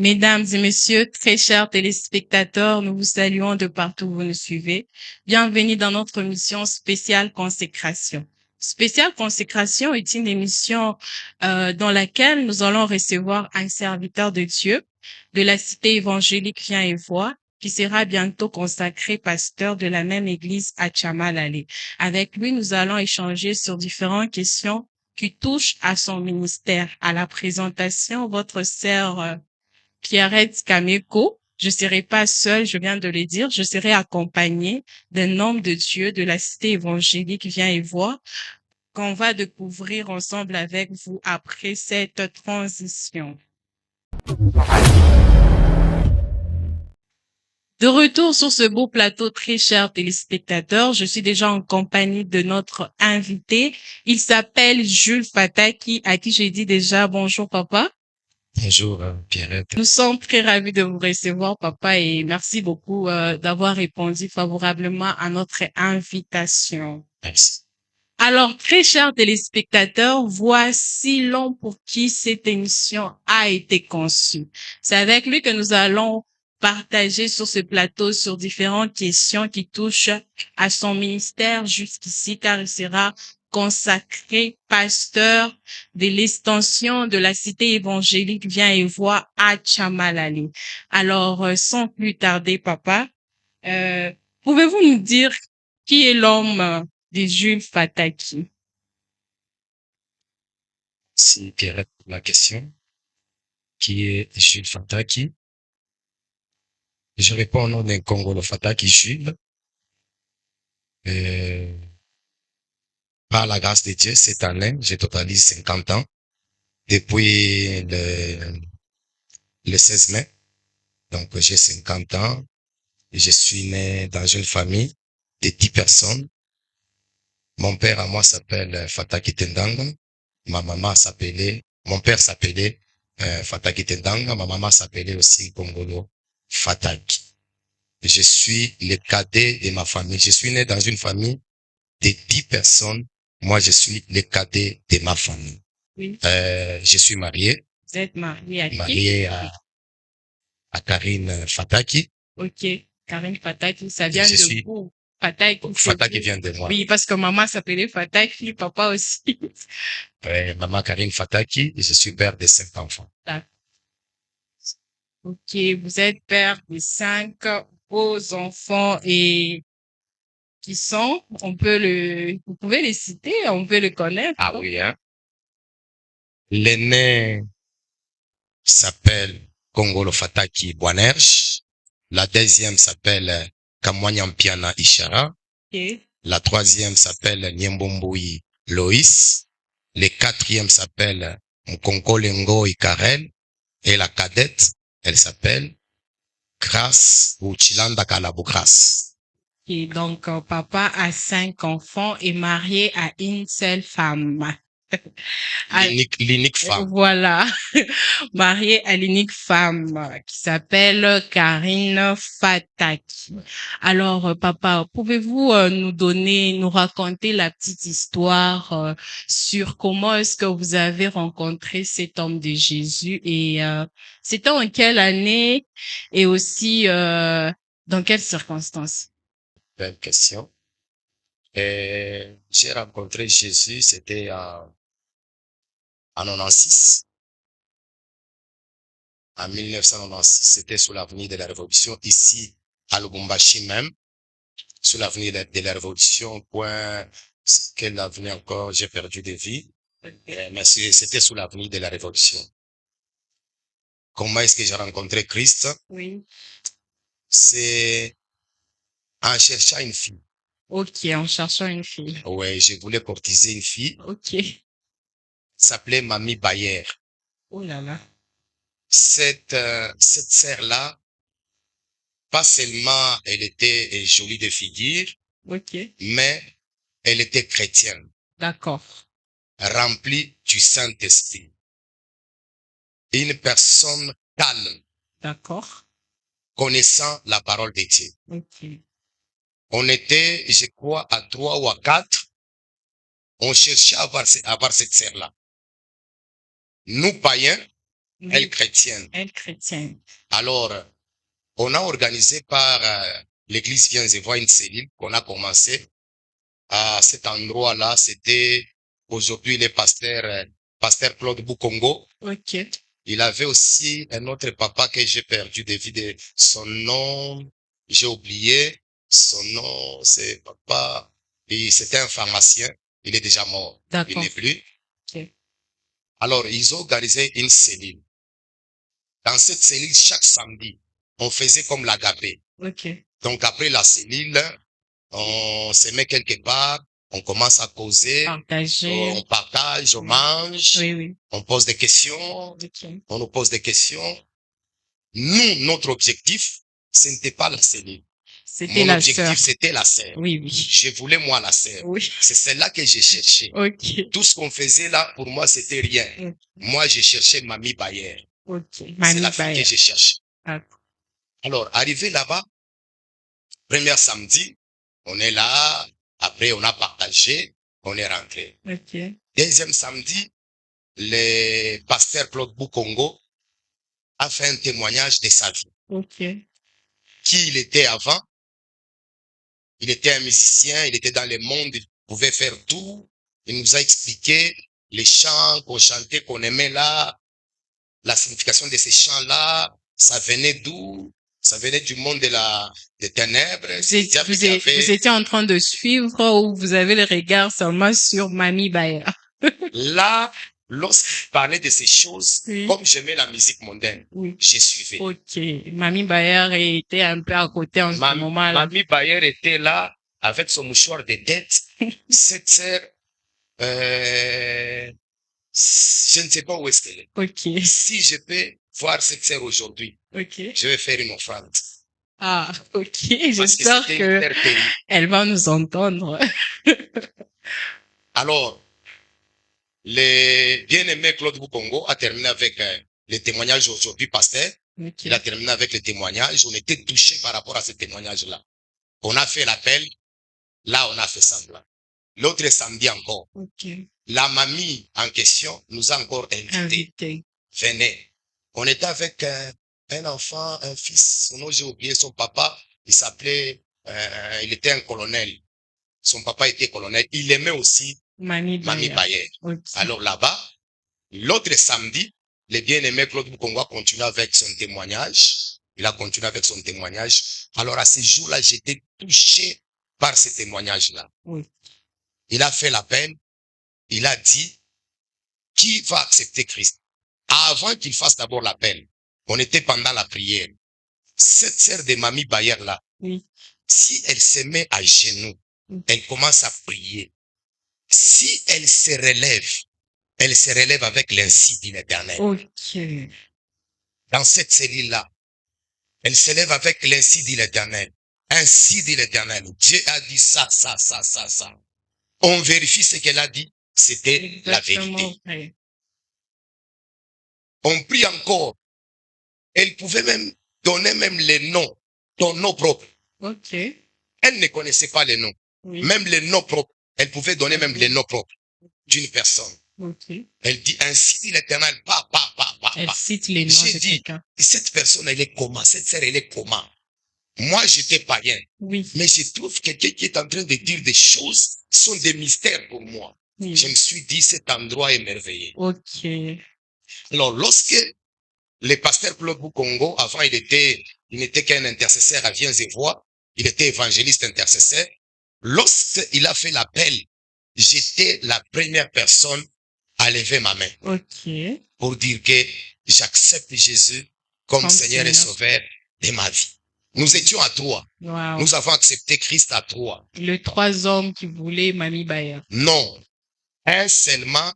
Mesdames et messieurs, très chers téléspectateurs, nous vous saluons de partout où vous nous suivez. Bienvenue dans notre émission spéciale consécration. Spéciale consécration est une émission dans laquelle nous allons recevoir un serviteur de Dieu de la cité évangélique Viens et Vois, qui sera bientôt consacré pasteur de la même église à Chamalale. Avec lui, nous allons échanger sur différentes questions qui touchent à son ministère. À la présentation, votre sœur Pierrette Kameko. Je serai pas seule, je viens de le dire, je serai accompagnée d'un homme de Dieu de la cité évangélique Viens et Vois qu'on va découvrir ensemble avec vous après cette transition. De retour sur ce beau plateau, très chers téléspectateurs, je suis déjà en compagnie de notre invité. Il s'appelle Jules Fataki, à qui j'ai dit déjà bonjour papa. Bonjour, Pierrette. Nous sommes très ravis de vous recevoir, papa, et merci beaucoup d'avoir répondu favorablement à notre invitation. Merci. Alors, très chers téléspectateurs, voici l'homme pour qui cette émission a été conçue. C'est avec lui que nous allons partager sur ce plateau sur différentes questions qui touchent à son ministère jusqu'ici, car il sera consacré pasteur de l'extension de la cité évangélique Viens et Vois à Chamalale. Alors, sans plus tarder, papa, pouvez-vous nous dire qui est l'homme de Jules Fataki? Merci, Pierrette, pour la question. Qui est Jules Fataki? Je réponds au nom d'un Congolo Fataki Jules. Par la grâce de Dieu, cette année, je totalise 50 ans. Depuis le 16 mai. Donc, j'ai 50 ans. Je suis né dans une famille de 10 personnes. Mon père à moi s'appelle Fataki Tendanga. Mon père s'appelait Fataki Tendanga. Ma maman s'appelait aussi Congolo Fataki. Je suis le cadet de ma famille. Je suis né dans une famille de 10 personnes. Moi, je suis le cadet de ma famille. Oui. Je suis marié. Vous êtes marié à qui? Marié à Karine Fataki. Ok. Karine Fataki, ça vient Je de suis vous. Fataki, c'est Fataki vous. vient de moi. Oui, parce que maman s'appelait Fataki, papa aussi. Maman Karine Fataki, et je suis père de 5 enfants. D'accord. Ok, vous êtes père de 5 beaux enfants et qui sont, vous pouvez les citer, on peut les connaître. Ah oui, hein. L'aîné s'appelle Congolo Fataki Bwanerj. La deuxième s'appelle Kamwanyampiana Ishara. Ok. La troisième s'appelle Niembomboui Loïs. Le quatrième s'appelle Mkonkolengo Ikarel. Et la cadette, elle s'appelle Grace ou Chilanda Kalabou Grace. Et donc, papa a 5 enfants et marié à une seule femme. L'unique femme. Voilà, marié à l'unique femme qui s'appelle Karine Fataki. Alors, papa, pouvez-vous nous raconter la petite histoire sur comment est-ce que vous avez rencontré cet homme de Jésus et c'était en quelle année et aussi dans quelles circonstances? Belle question. J'ai rencontré Jésus, c'était en 96. En 1996, c'était sous l'avenue de la Révolution, ici à Lubumbashi même, sous l'avenue de la Révolution, quelle avenue encore, j'ai perdu de vue, mais c'était sous l'avenue de la Révolution. Comment est-ce que j'ai rencontré Christ? Oui. C'est en cherchant une fille. Ok, en cherchant une fille. Ouais, je voulais courtiser une fille. Ok. S'appelait Mamie Bayer. Oh là là. Cette sœur-là, pas seulement elle était jolie de figure, Ok. mais elle était chrétienne, D'accord. remplie du Saint-Esprit. Une personne calme, D'accord. connaissant la parole de Dieu. Ok. On était, je crois, à 3 ou à 4. On cherchait à voir cette sœur-là. Nous, païens, elle chrétienne. Elle chrétienne. Alors, on a organisé par l'église Viens et Vois une cellule qu'on a commencé à cet endroit-là. C'était aujourd'hui le pasteur Claude Boukongo. Ok. Il avait aussi un autre papa que j'ai perdu de vue de son nom. J'ai oublié son nom, c'est papa. Et c'était un pharmacien. Il est déjà mort. Il D'accord. n'est plus. Ok. Alors, ils ont organisé une cellule. Dans cette cellule, chaque samedi, on faisait comme l'agapé. Ok. Donc, après la cellule, on se met quelque part, on commence à causer, Partager. on partage, on Oui. mange, Oui, oui. on pose des questions, Ok. on nous pose des questions. Nous, notre objectif, ce n'était pas la cellule. C'était Mon la sœur. objectif, c'était la sœur. Oui, oui. Je voulais, moi, la sœur. Oui. C'est celle-là que j'ai cherché. Ok. Tout ce qu'on faisait là, pour moi, c'était rien. Ok. Moi, j'ai cherché Mamie Bayer. Ok. C'est Mamie la fille Bayer. que j'ai cherchée. D'accord. Alors, arrivé là-bas, premier samedi, on est là. Après, on a partagé. On est rentré. Ok. Deuxième samedi, le pasteur Claude Boukongo a fait un témoignage de sa vie. Ok. Qui il était avant. Il était un musicien, il était dans le monde, il pouvait faire tout. Il nous a expliqué les chants qu'on chantait, qu'on aimait là, la signification de ces chants-là, ça venait d'où? Ça venait du monde des ténèbres. Vous étiez en train de suivre ou vous avez le regard seulement sur Mamie Bayer? Là, lorsqu'il parlait de ces choses, Oui. comme j'aimais la musique mondaine, Oui. j'ai suivi. Ok. Mamie Bayer était un peu à côté en ce moment-là. Mamie Bayer était là avec son mouchoir de tête. Cette sœur, je ne sais pas où est-ce qu'elle est. Ok. Si je peux voir cette sœur aujourd'hui, Ok. je vais faire une offrande. Ah, ok. Parce que J'espère c'était une sœur terrible. elle va nous entendre. Alors, le bien-aimé Claude Boukongo a terminé avec le témoignage aujourd'hui, pasteur. Ok. Il a terminé avec le témoignage. On était touchés par rapport à ce témoignage-là. On a fait l'appel. Là, on a fait semblant. L'autre samedi encore, Ok. la mamie en question nous a encore invités. Invité. Venez. On était avec un enfant, un fils. Son nom, j'ai oublié son papa. Il s'appelait, il était un colonel. Son papa était colonel. Il aimait aussi Mamie Mamie Bayer. Bayer. Ok. Alors là-bas, l'autre samedi, le bien-aimé Claude Boukongo a continué avec son témoignage. Il a continué avec son témoignage. Alors à ce jour-là, j'étais touché par ce témoignage-là. Oui. Il a fait l'appel. Il a dit, qui va accepter Christ? Avant qu'il fasse d'abord l'appel, on était pendant la prière. Cette sœur de Mamie Bayer là, Oui. si elle se met à genoux, elle commence à prier. Si elle se relève avec l'insi de l'Éternel. Ok. Dans cette cellule-là, elle se lève avec l'insi de l'Éternel. Ainsi dit l'Éternel. Dieu a dit ça, ça, ça, ça, ça. On vérifie ce qu'elle a dit. C'était la vérité. Oui. On prie encore. Elle pouvait même donner même les noms, ton nom propre. Ok. Elle ne connaissait pas les noms. Oui. Même les noms propres. Elle pouvait donner même les noms propres d'une personne. Ok. Elle dit ainsi dit l'Éternel. Elle cite les noms J'ai de dit, quelqu'un. cette personne, elle est comment? Cette sœur, elle est comment? Moi, j'étais païen. Oui. Mais je trouve quelqu'un qui est en train de dire des choses qui sont des mystères pour moi. Oui. Je me suis dit, cet endroit est merveilleux. Ok. Alors, lorsque le pasteur Claude Boukongo, avant, il n'était qu'un intercesseur à Viens et Vois. Il était évangéliste intercesseur. Lorsqu'il a fait l'appel, j'étais la première personne à lever ma main. Ok. Pour dire que j'accepte Jésus comme Seigneur et Sauveur de ma vie. Nous étions à trois. Wow. Nous avons accepté Christ à trois. Les trois hommes qui voulaient Mamie Bayer. Non. Un seulement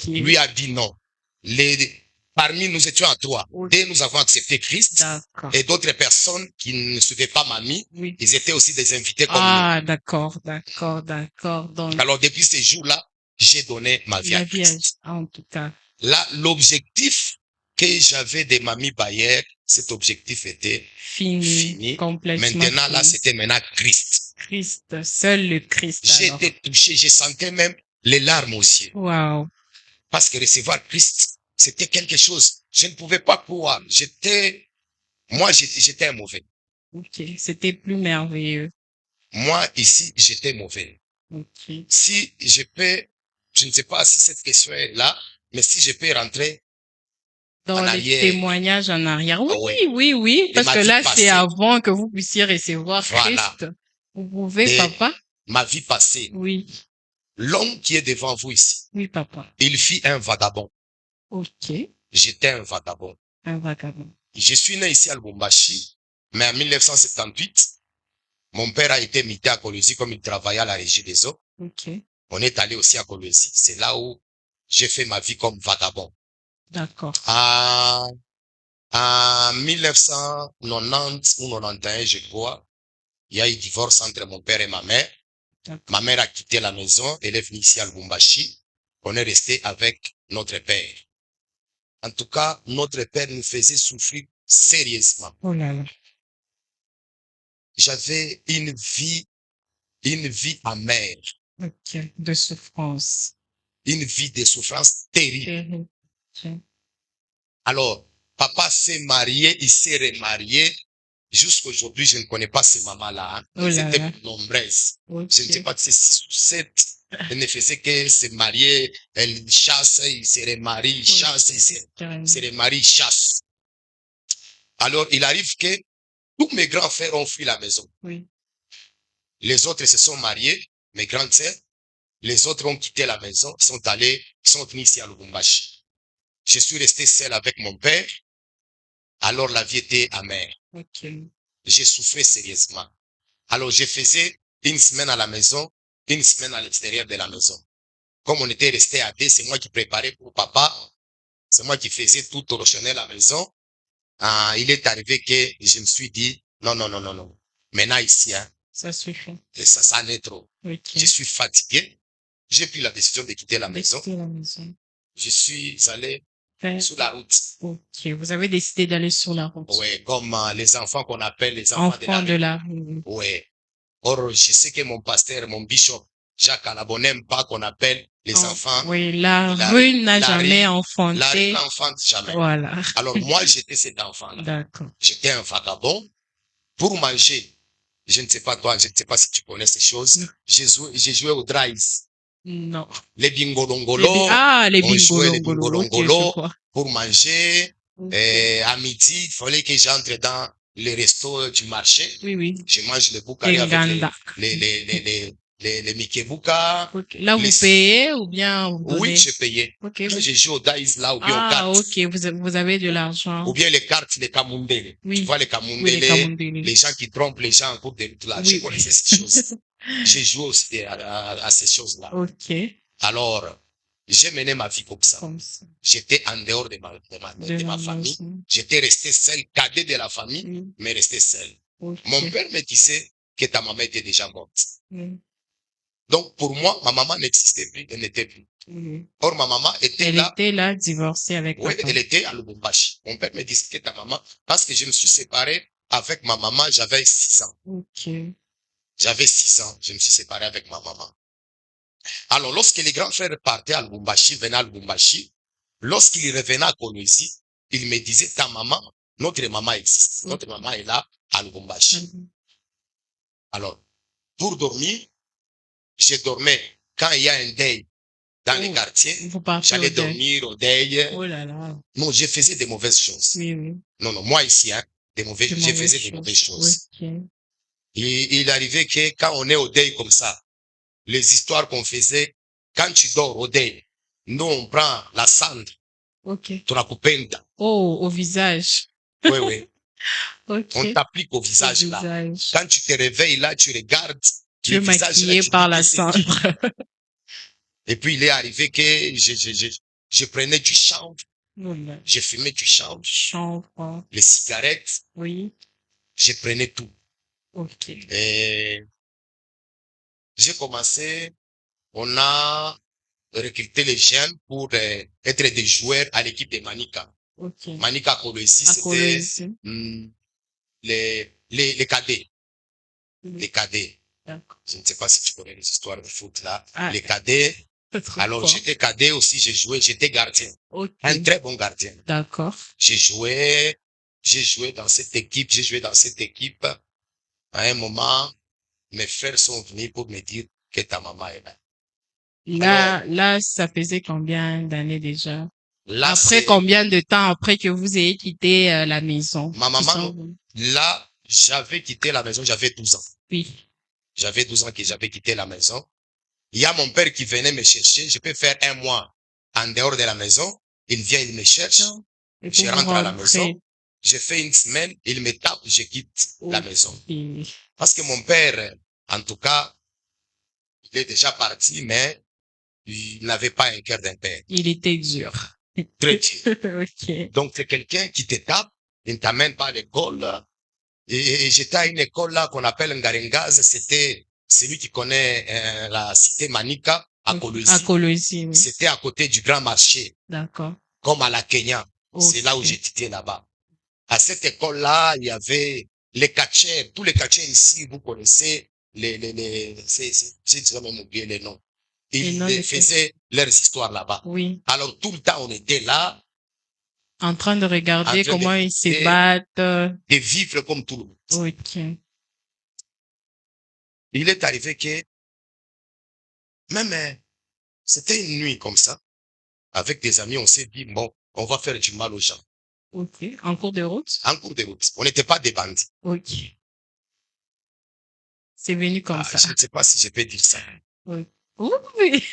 lui a dit non. Parmi nous étions à trois. Deux, nous avons accepté Christ. Et d'autres personnes qui ne suivaient pas Mamie, ils étaient aussi des invités comme nous. Ah, d'accord. Donc, alors, depuis ces jours-là, j'ai donné ma vie à Christ. En tout cas. Là, l'objectif que j'avais de Mamie Bayer, cet objectif était fini. Complètement maintenant, fini. là, c'était maintenant Christ. Christ, seul le Christ. J'étais touché, je sentais même les larmes aux yeux. Wow. Parce que recevoir Christ, C'était quelque chose. Je ne pouvais pas croire. J'étais un mauvais. Ok, c'était plus merveilleux. Moi, ici, j'étais mauvais. Ok. Si je peux, je ne sais pas si cette question est là, mais si je peux rentrer Dans en les arrière, témoignages en arrière. Oui, ah ouais, oui, et parce ma que vie là, c'est passée, avant que vous puissiez recevoir voilà, Christ. Vous pouvez, et papa? ma vie passée, Oui, l'homme qui est devant vous ici, oui, papa. il fit un vagabond. Ok, J'étais un vagabond. un vagabond. Je suis né ici à Lubumbashi, mais en 1978, mon père a été muté à Kolwezi comme il travaillait à la régie des eaux. Ok, On est allé aussi à Kolwezi. C'est là où j'ai fait ma vie comme vagabond. d'accord. En 1990 ou 91, je crois, il y a eu divorce entre mon père et ma mère. D'accord. Ma mère a quitté la maison, elle est venue ici à Lubumbashi. On est resté avec notre père. En tout cas, notre père nous faisait souffrir sérieusement. Oh là là. J'avais une vie amère, Ok, de souffrance. une vie de souffrance terrible. Terrible. Ok. Alors, papa s'est marié, il s'est remarié. Jusqu'aujourd'hui, je ne connais pas ces mamans-là. Hein. Oh Elles là étaient là. nombreuses. Ok. Je ne sais pas si c'est 6 ou 7. Elle ne faisait que se marier, elle chasse, il se remarie, il chasse, il Carrément. se remarie, il chasse. Alors, il arrive que tous mes grands frères ont fui la maison. Oui. Les autres se sont mariés, mes grandes sœurs. Les autres ont quitté la maison, sont venus ici à Lubumbashi. Je suis resté seul avec mon père. Alors, la vie était amère. Ok. J'ai souffert sérieusement. Alors, je faisais une semaine à la maison, une semaine à l'extérieur de la maison. Comme on était resté à deux, c'est moi qui préparais pour papa. C'est moi qui faisais tout torchonner la maison. Il est arrivé que je me suis dit, non, non, non, non, non. Maintenant ici, hein, Ça suffit. ça en est trop. Ok. Je suis fatigué. J'ai pris la décision de quitter la De maison. quitter la maison. Je suis allé Faire- sur la route. Ok, vous avez décidé d'aller sur la route. Ouais, comme les enfants qu'on appelle les enfants de la Enfant rue. de la rue. Ouais. Or, je sais que mon pasteur, mon bishop, Jacques Alabo n'aime pas qu'on appelle les enfants. Oui, la de la rue n'a La jamais rue enfanté. n'enfante jamais. Voilà. Alors, moi, j'étais cet enfant-là. D'accord. J'étais un vagabond. Pour manger, je ne sais pas toi, je ne sais pas si tu connais ces choses. J'ai joué au Drives. Non. Les bingolongolo. Les On jouait les bingolongolo. Ok, je bingolongolo crois. pour manger. Ok. À midi, il fallait que j'entre dans les restos du marché. Oui, oui. Je mange le boukari avec Enganda. les mikebuka. Ok. Là, vous les- payez ou bien vous donnez? Oui, j'ai payé. Ok. Quand j'ai joué au dice là, ou bien aux cartes. Ok. Vous avez de l'argent. Ou bien les cartes, les kamundele. Oui. Tu vois les Oui, kamundele, les Kamundele. les gens qui trompent les gens en cours de route là. Oui. Je connaissais ces choses. J'ai joué aussi à ces choses-là. Ok. Alors, j'ai mené ma vie comme ça. Comme ça. J'étais en dehors de ma famille. J'étais resté seul, cadet de la famille, Oui. mais resté seul. Ok. Mon père me disait que ta maman était déjà morte. Oui. Donc, pour moi, ma maman n'existait plus, elle n'était plus. Oui. Or, ma maman était Elle là. était là, divorcée avec Oui, papa. elle était à Lubumbashi. Mon père me disait que ta maman, parce que je me suis séparé avec ma maman, j'avais 6 ans. Ok. J'avais 6 ans, je me suis séparé avec ma maman. Alors, lorsque les grands frères partaient à Lubumbashi, venaient à Lubumbashi, lorsqu'ils revenaient à Kolwezi, ils me disaient, ta maman, notre maman existe. Notre maman est là à Lubumbashi. Alors, pour dormir, je dormais quand il y a un deuil dans les quartiers. Vous partez J'allais au deuil. dormir au deuil. Oh là là. Non, je faisais des mauvaises choses. Oui, oui. Non, non, moi ici, hein, je faisais des mauvaises choses. Ok. Il arrivait que quand on est au deuil comme ça, les histoires qu'on faisait, quand tu dors au deuil, nous on prend la cendre, Ok. tunakupenda. Oh, au visage. Oui, oui. Ok. On t'applique au visage Au là. visage. Quand tu te réveilles là, tu regardes Tu le es visage là, maquillé tu par dis la que c'est cendre. qui. Et puis il est arrivé que je prenais du chanvre, Voilà. je fumais du chanvre, Chanvre. les cigarettes, Oui. je prenais tout. Ok. Et j'ai commencé, on a recruté les jeunes pour être des joueurs à l'équipe de Manika. Ok. Manika Kolwezi, À c'était Kolwezi. les cadets. Oui. Les cadets. D'accord. Je ne sais pas si tu connais les histoires de foot là. Ah. Les cadets, Trop Alors, fort. j'étais cadet aussi, j'ai joué, j'étais gardien. Ok. Un très bon gardien. D'accord. J'ai joué dans cette équipe, j'ai joué dans cette équipe. À un moment, mes frères sont venus pour me dire que ta maman est là. Alors, Là, ça faisait combien d'années déjà? là, Après c'est combien de temps après que vous ayez quitté la maison? ma Ils sont maman. venus. Là, j'avais quitté la maison, j'avais 12 ans. Oui. J'avais 12 ans que j'avais quitté la maison. Il y a mon père qui venait me chercher. Je peux faire un mois en dehors de la maison. Il vient, il me cherche. Et Je pour vous rentre à la maison. rentrer. Je fais une semaine. Il me tape, je quitte la maison. Ok. Parce que mon père, en tout cas, il est déjà parti, mais il n'avait pas un cœur d'un père. Il était dur. Très dur. Ok. Donc, c'est quelqu'un qui te tape, il ne t'amène pas à l'école. Et j'étais à une école là qu'on appelle Ngarengaz. C'était celui qui connaît la cité Manika à À Kolwezi. Colosie, oui. C'était à côté du grand marché, D'accord. comme à la Kenya. C'est là où Ok. j'étudiais là-bas. À cette école-là, il y avait les catchers, tous les catchers ici, vous connaissez j'ai même oublié les noms. Les noms Ils de faisaient leurs histoires là-bas. Oui. Alors tout le temps, on était là, En train de en regarder train comment ils se de battent. vivre comme tout le monde. Ok. Il est arrivé que, même, c'était une nuit comme ça, avec des amis, on s'est dit, bon, on va faire du mal aux gens. Ok. En cours de route? En cours de route. On n'était pas des bandits. Ok. C'est venu comme ça. Je ne sais pas si je peux dire ça. Oui. Oui.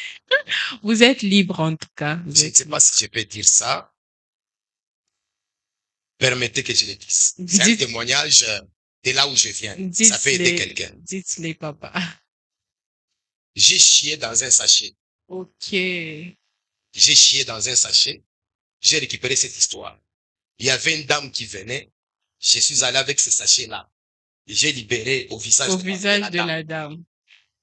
Vous êtes libre en tout cas. Vous Je ne êtes sais pas libre. si je peux dire ça. Permettez que je le dise. C'est un Dites, témoignage de là où je viens. Ça peut aider quelqu'un. dites-les, papa. J'ai chié dans un sachet. Ok. J'ai chié dans un sachet. J'ai récupéré cette histoire. Il y avait une dame qui venait. Je suis allé avec ce sachet-là. J'ai libéré au visage Au de visage de dame. la dame.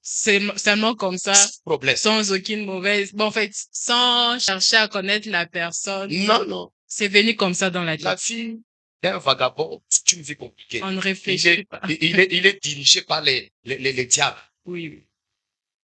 Seulement comme ça, Sans problème. sans aucune mauvaise, bon, en fait, sans chercher à connaître la personne. Non, non. C'est venu comme ça dans la La tête. fille d'un vagabond, c'est une vie compliquée. On ne Il réfléchit est, pas. il est dirigé par les diables. Oui, oui,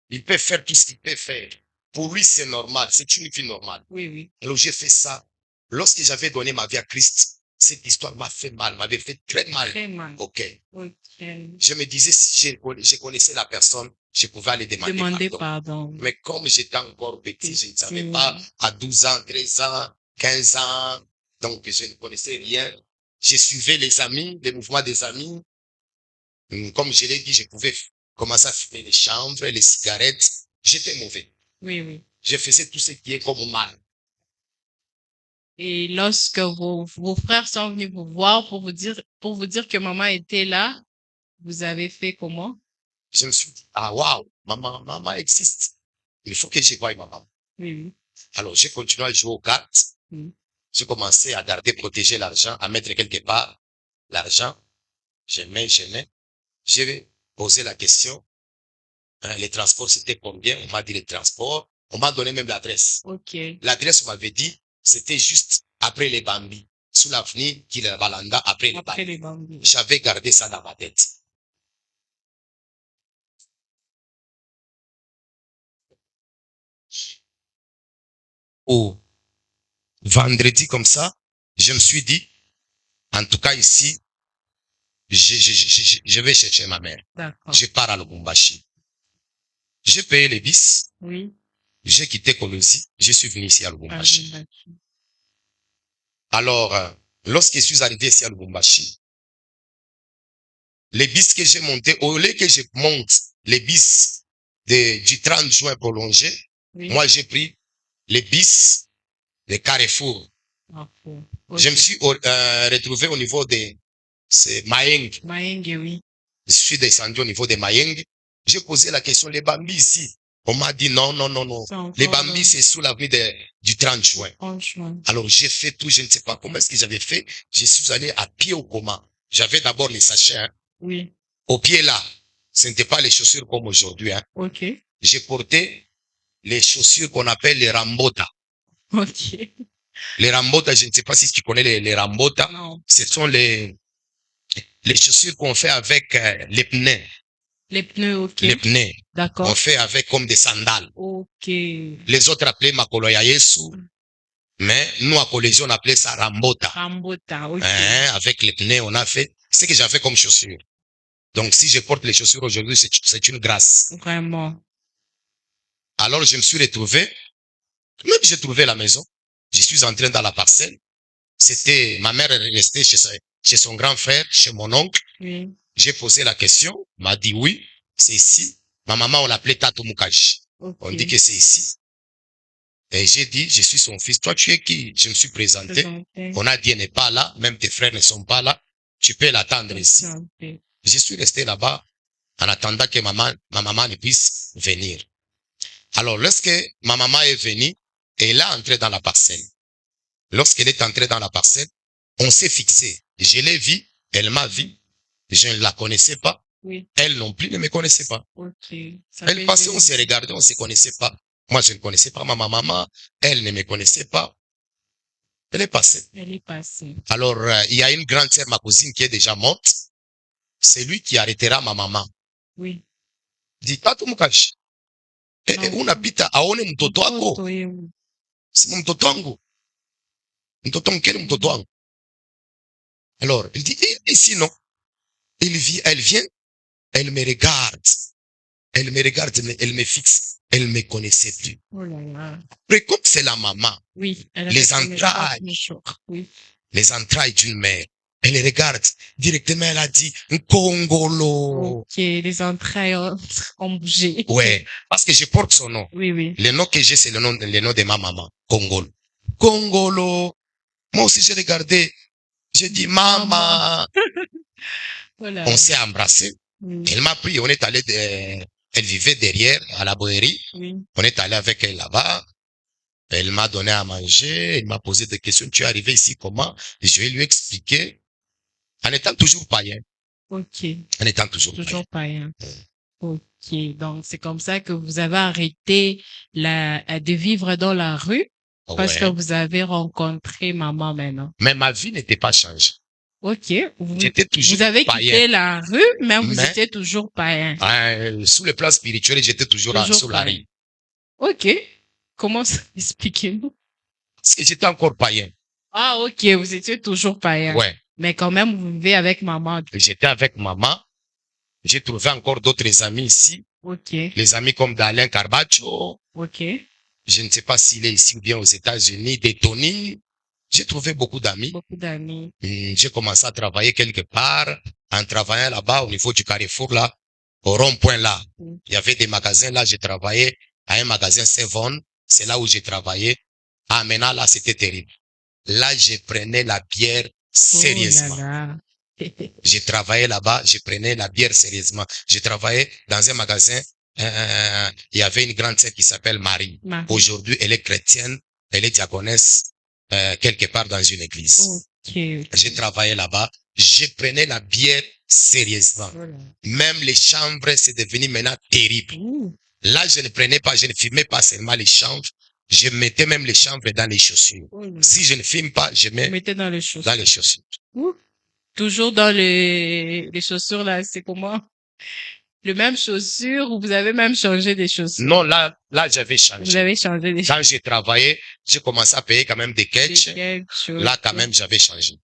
Il peut faire tout ce qu'il peut faire. Pour lui, c'est normal. C'est une vie normale. oui, oui. Alors, j'ai fait ça. Lorsque j'avais donné ma vie à Christ, cette histoire m'a fait mal, m'avait fait très mal. Très mal. Ok. Ok. Je me disais, si je connaissais la personne, je pouvais aller demander Demandez pardon. pardon. Mais comme j'étais encore petit, je ne savais Petit. pas, à 12 ans, 13 ans, 15 ans, donc je ne connaissais rien. Je suivais les amis, les mouvements des amis. Comme je l'ai dit, je pouvais commencer à fumer les chanvres, les cigarettes. J'étais mauvais. Oui, oui. Je faisais tout ce qui est comme mal. Et lorsque vos frères sont venus vous voir pour vous dire que maman était là, vous avez fait comment? Je me suis dit, ah waouh, maman existe. Il faut que je voie maman. Oui, oui. Alors, j'ai continué à jouer aux cartes. Mm. J'ai commencé à garder, protéger l'argent, à mettre quelque part l'argent. Je mets. J'ai posé la question. Les transports, c'était combien? On m'a dit les transports. On m'a donné même l'adresse. Ok. L'adresse, on m'avait dit, c'était juste après les Bambis. Sous l'avenue Balanda, après les Après Bambis. les bambous. J'avais gardé ça dans ma tête. Au vendredi comme ça, je me suis dit, en tout cas ici, je vais chercher ma mère. D'accord. Je pars à Lubumbashi. J'ai payé les bis. Oui. J'ai quitté Kolwezi. Je suis venu ici à Ah, Lubumbashi. d'accord. Alors, lorsque je suis arrivé ici à Lubumbashi, les bis que j'ai montés, au lieu que je monte les bis du 30 juin prolongé, Oui. moi j'ai pris les bis de Carrefour. Ah, bon. Je Ok. me suis retrouvé au niveau de Mayeng. Maïngue, oui. Je suis descendu au niveau de Mayeng. J'ai posé la question, les Bambis ici. On m'a dit non. C'est encore Les Bambis, c'est sous l'avenue du 30 juin. franchement. Alors, j'ai fait tout, je ne sais pas comment est-ce que j'avais fait. Je suis allé à pied au coma. J'avais d'abord les sachets, hein. Oui. Au pied là. Ce n'était pas les chaussures comme aujourd'hui, hein. Ok. J'ai porté les chaussures qu'on appelle les rambota. Ok. Les rambota, je ne sais pas si tu connais les rambota. Non. Ce sont les chaussures qu'on fait avec les pneus. Les pneus, ok. Les pneus. D'accord. On fait avec comme des sandales. Ok. Les autres appelaient makolo ya Yesu. Mais nous, à collège, on appelait ça rambota. Rambota, ok. Hein, avec les pneus, on a fait ce que j'avais comme chaussures. Donc, si je porte les chaussures aujourd'hui, c'est une grâce. Vraiment. Alors, je me suis retrouvé, même j'ai trouvé la maison. Je suis entré dans la parcelle. C'était, ma mère est restée chez son grand frère, chez mon oncle. Oui. J'ai posé la question, m'a dit oui, c'est ici. Ma maman, on l'appelait Tato Mukaji. Ok. On dit que c'est ici. Et j'ai dit, je suis son fils. Toi, tu es qui? Je me suis présenté. On a dit, elle n'est pas là. Même tes frères ne sont pas là. Tu peux l'attendre ici. Je suis resté là-bas en attendant que ma maman ne puisse venir. Alors, lorsque ma maman est venue, elle est entrée dans la parcelle. Lorsqu'elle est entrée dans la parcelle, on s'est fixé. Je l'ai vue, elle m'a vu. Je ne la connaissais pas. Oui. Elle non plus ne me connaissait pas. Okay. Elle passait, on s'est regardé, on ne se connaissait pas. Moi, je ne connaissais pas ma maman. Elle ne me connaissait pas. Elle est passée. Elle est passée. Alors, il y a une grande sœur, ma cousine, qui est déjà morte. C'est lui qui arrêtera ma maman. Oui. Dit, Tatu Mukashi. Unapita aone mtoto wako. Si mtoto wangu. Mtoto mkele mtoto wangu. Alors, il dit, ici non. Elle vient, elle me regarde. Elle me regarde, elle me fixe. Elle me connaissait plus. Oh là là. Mais comme c'est la maman, oui, les entrailles, oui. Les entrailles d'une mère, elle regarde directement, elle a dit Nkongolo. Ok, les entrailles ont bougé. Ouais, parce que je porte son nom. Oui, oui. Le nom que j'ai, c'est le nom de ma maman, Kongolo. Kongolo. Moi aussi, j'ai regardé. J'ai dit, maman. Voilà. On s'est embrassé. Elle m'a pris, on est allé, elle vivait derrière, à la boerie. Oui. On est allé avec elle là-bas. Elle m'a donné à manger. Elle m'a posé des questions. Tu es arrivé ici comment? Et je vais lui expliquer. En étant toujours païen. Ok. En étant toujours païen. Ok. Donc, c'est comme ça que vous avez arrêté de vivre dans la rue. Parce que vous avez rencontré maman maintenant. Mais ma vie n'était pas changée. Ok. J'étais toujours vous avez païen. Quitté la rue, mais vous étiez toujours païen. Sous le plan spirituel, j'étais toujours sur la rue. Ok. Comment ça? Expliquez-nous. Parce que j'étais encore païen. Ah, ok. Vous étiez toujours païen. Ouais. Mais quand même, vous vivez avec maman. J'étais avec maman. J'ai trouvé encore d'autres amis ici. Ok. Les amis comme d'Alain Carbacho. Ok. Je ne sais pas s'il est ici ou bien aux États-Unis, de Tony. J'ai trouvé beaucoup d'amis. Beaucoup d'amis. J'ai commencé à travailler quelque part. En travaillant là-bas, au niveau du Carrefour, là, au rond-point là. Il y avait des magasins là, j'ai travaillé à un magasin Sevon. C'est là où j'ai travaillé. Ah, maintenant là, c'était terrible. Là, je prenais la bière sérieusement. Oh là là. J'ai travaillé là-bas, je prenais la bière sérieusement. J'ai travaillé dans un magasin, il y avait une grande sœur qui s'appelle Marie. Aujourd'hui, elle est chrétienne, elle est diaconesse quelque part dans une église. Okay. J'ai travaillé là-bas, je prenais la bière sérieusement. Voilà. Même les chambres, c'est devenu maintenant terrible. Là, je ne prenais pas, je ne fumais pas seulement les chambres, je mettais même les chambres dans les chaussures. Si je ne fume pas, je mettais dans les chaussures. Dans les chaussures. Toujours dans les chaussures là, c'est comment? Le même chaussure ou vous avez même changé des chaussures? Non, là, j'avais changé. Vous avez changé des chaussures. Quand j'ai travaillé, j'ai commencé à payer quand même des catchs. Là, quand même, j'avais changé.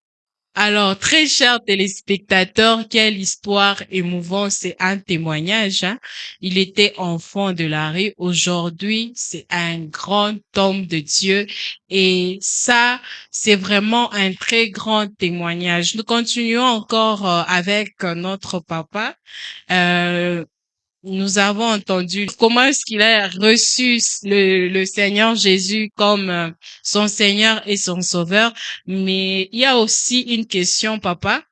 Alors, très chers téléspectateurs, quelle histoire émouvante, c'est un témoignage. Hein? Il était enfant de la rue. Aujourd'hui, c'est un grand homme de Dieu. Et ça, c'est vraiment un très grand témoignage. Nous continuons encore avec notre papa. Nous avons entendu comment est-ce qu'il a reçu le Seigneur Jésus comme son Seigneur et son Sauveur. Mais il y a aussi une question, papa.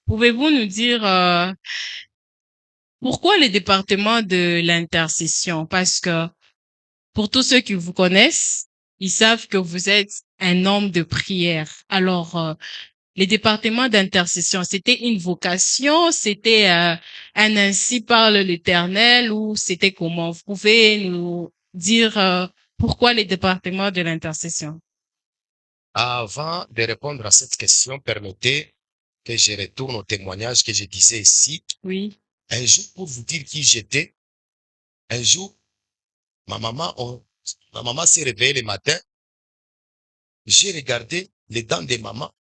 Pouvez-vous nous dire pourquoi le département de l'intercession? Parce que pour tous ceux qui vous connaissent, ils savent que vous êtes un homme de prière. Alors, les départements d'intercession, c'était une vocation, c'était un ainsi parle l'Éternel ou c'était comment? Vous pouvez nous dire pourquoi les départements de l'intercession? Avant de répondre à cette question, permettez que je retourne au témoignage que je disais ici. Oui. Un jour, pour vous dire qui j'étais, un jour, ma maman s'est réveillée le matin. J'ai regardé les dents de maman.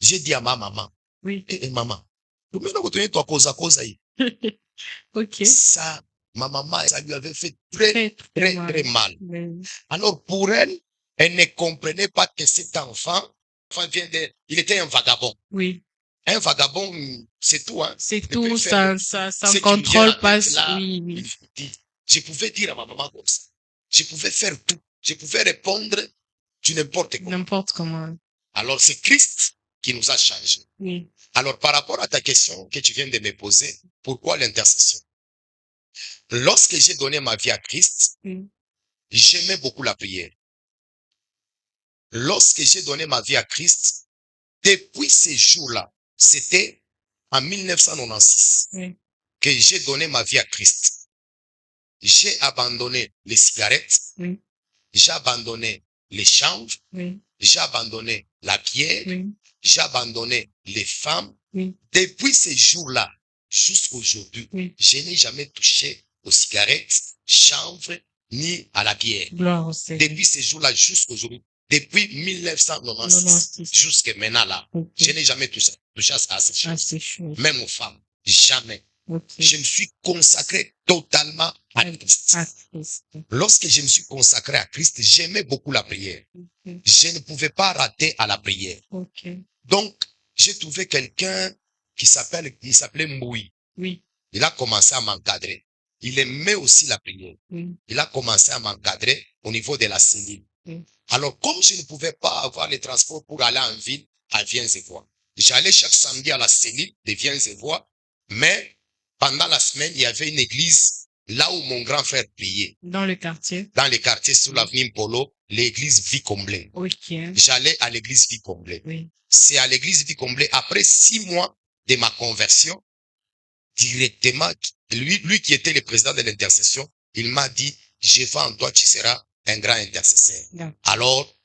J'ai dit à ma maman, Oui. Maman, Ok. ça, ma maman, ça lui avait fait très mal. Oui. Alors pour elle, elle ne comprenait pas que cet enfant il était un vagabond. Oui. Un vagabond, c'est tout, hein. C'est Il peut tout, faire ça ce qui lui vient contrôle en pas. tête, là. Oui, oui. Je pouvais dire à ma maman comme ça. Je pouvais faire tout. Je pouvais répondre du n'importe comment. N'importe comment. Alors c'est Christ qui nous a changés. Oui. Alors par rapport à ta question que tu viens de me poser, pourquoi l'intercession? Lorsque j'ai donné ma vie à Christ, Oui. j'aimais beaucoup la prière. Lorsque j'ai donné ma vie à Christ, depuis ces jours-là, c'était en 1996 Oui. que j'ai donné ma vie à Christ. J'ai abandonné les cigarettes, Oui. j'ai abandonné les chanvres, Oui. j'ai abandonné la bière, Oui. j'ai abandonné les femmes. Oui. Depuis ces jours-là, jusqu'à aujourd'hui, Oui. je n'ai jamais touché aux cigarettes, chanvre, ni à la bière. Gloire au Seigneur. Depuis ces jours-là jusqu'à aujourd'hui, depuis 1996 96. jusqu'à maintenant là, Ok. je n'ai jamais touché à ces Ah, choses. c'est chaud. Même aux femmes, jamais. Ok. Je me suis consacré totalement à Christ. À Christ. Lorsque je me suis consacré à Christ, j'aimais beaucoup la prière. Ok. Je ne pouvais pas rater à la prière. Ok. Donc, j'ai trouvé quelqu'un qui s'appelait Moui. Oui. Il a commencé à m'encadrer. Il aimait aussi la prière. Oui. Il a commencé à m'encadrer au niveau de la cellule. Oui. Alors, comme je ne pouvais pas avoir les transports pour aller en ville, à Viens-et-Voix, j'allais chaque samedi à la cellule de Viens-et-Voix, mais pendant la semaine, il y avait une église là où mon grand frère priait. Dans le quartier. Dans les quartiers sous l'avenue Polo, l'église Vie Comblée. Ok. J'allais à l'église Vie Comblée. Oui. C'est à l'église Vie Comblée, après 6 mois de ma conversion, directement, lui qui était le président de l'intercession, il m'a dit, je vois en toi, tu seras un grand intercesseur. D'accord. Alors,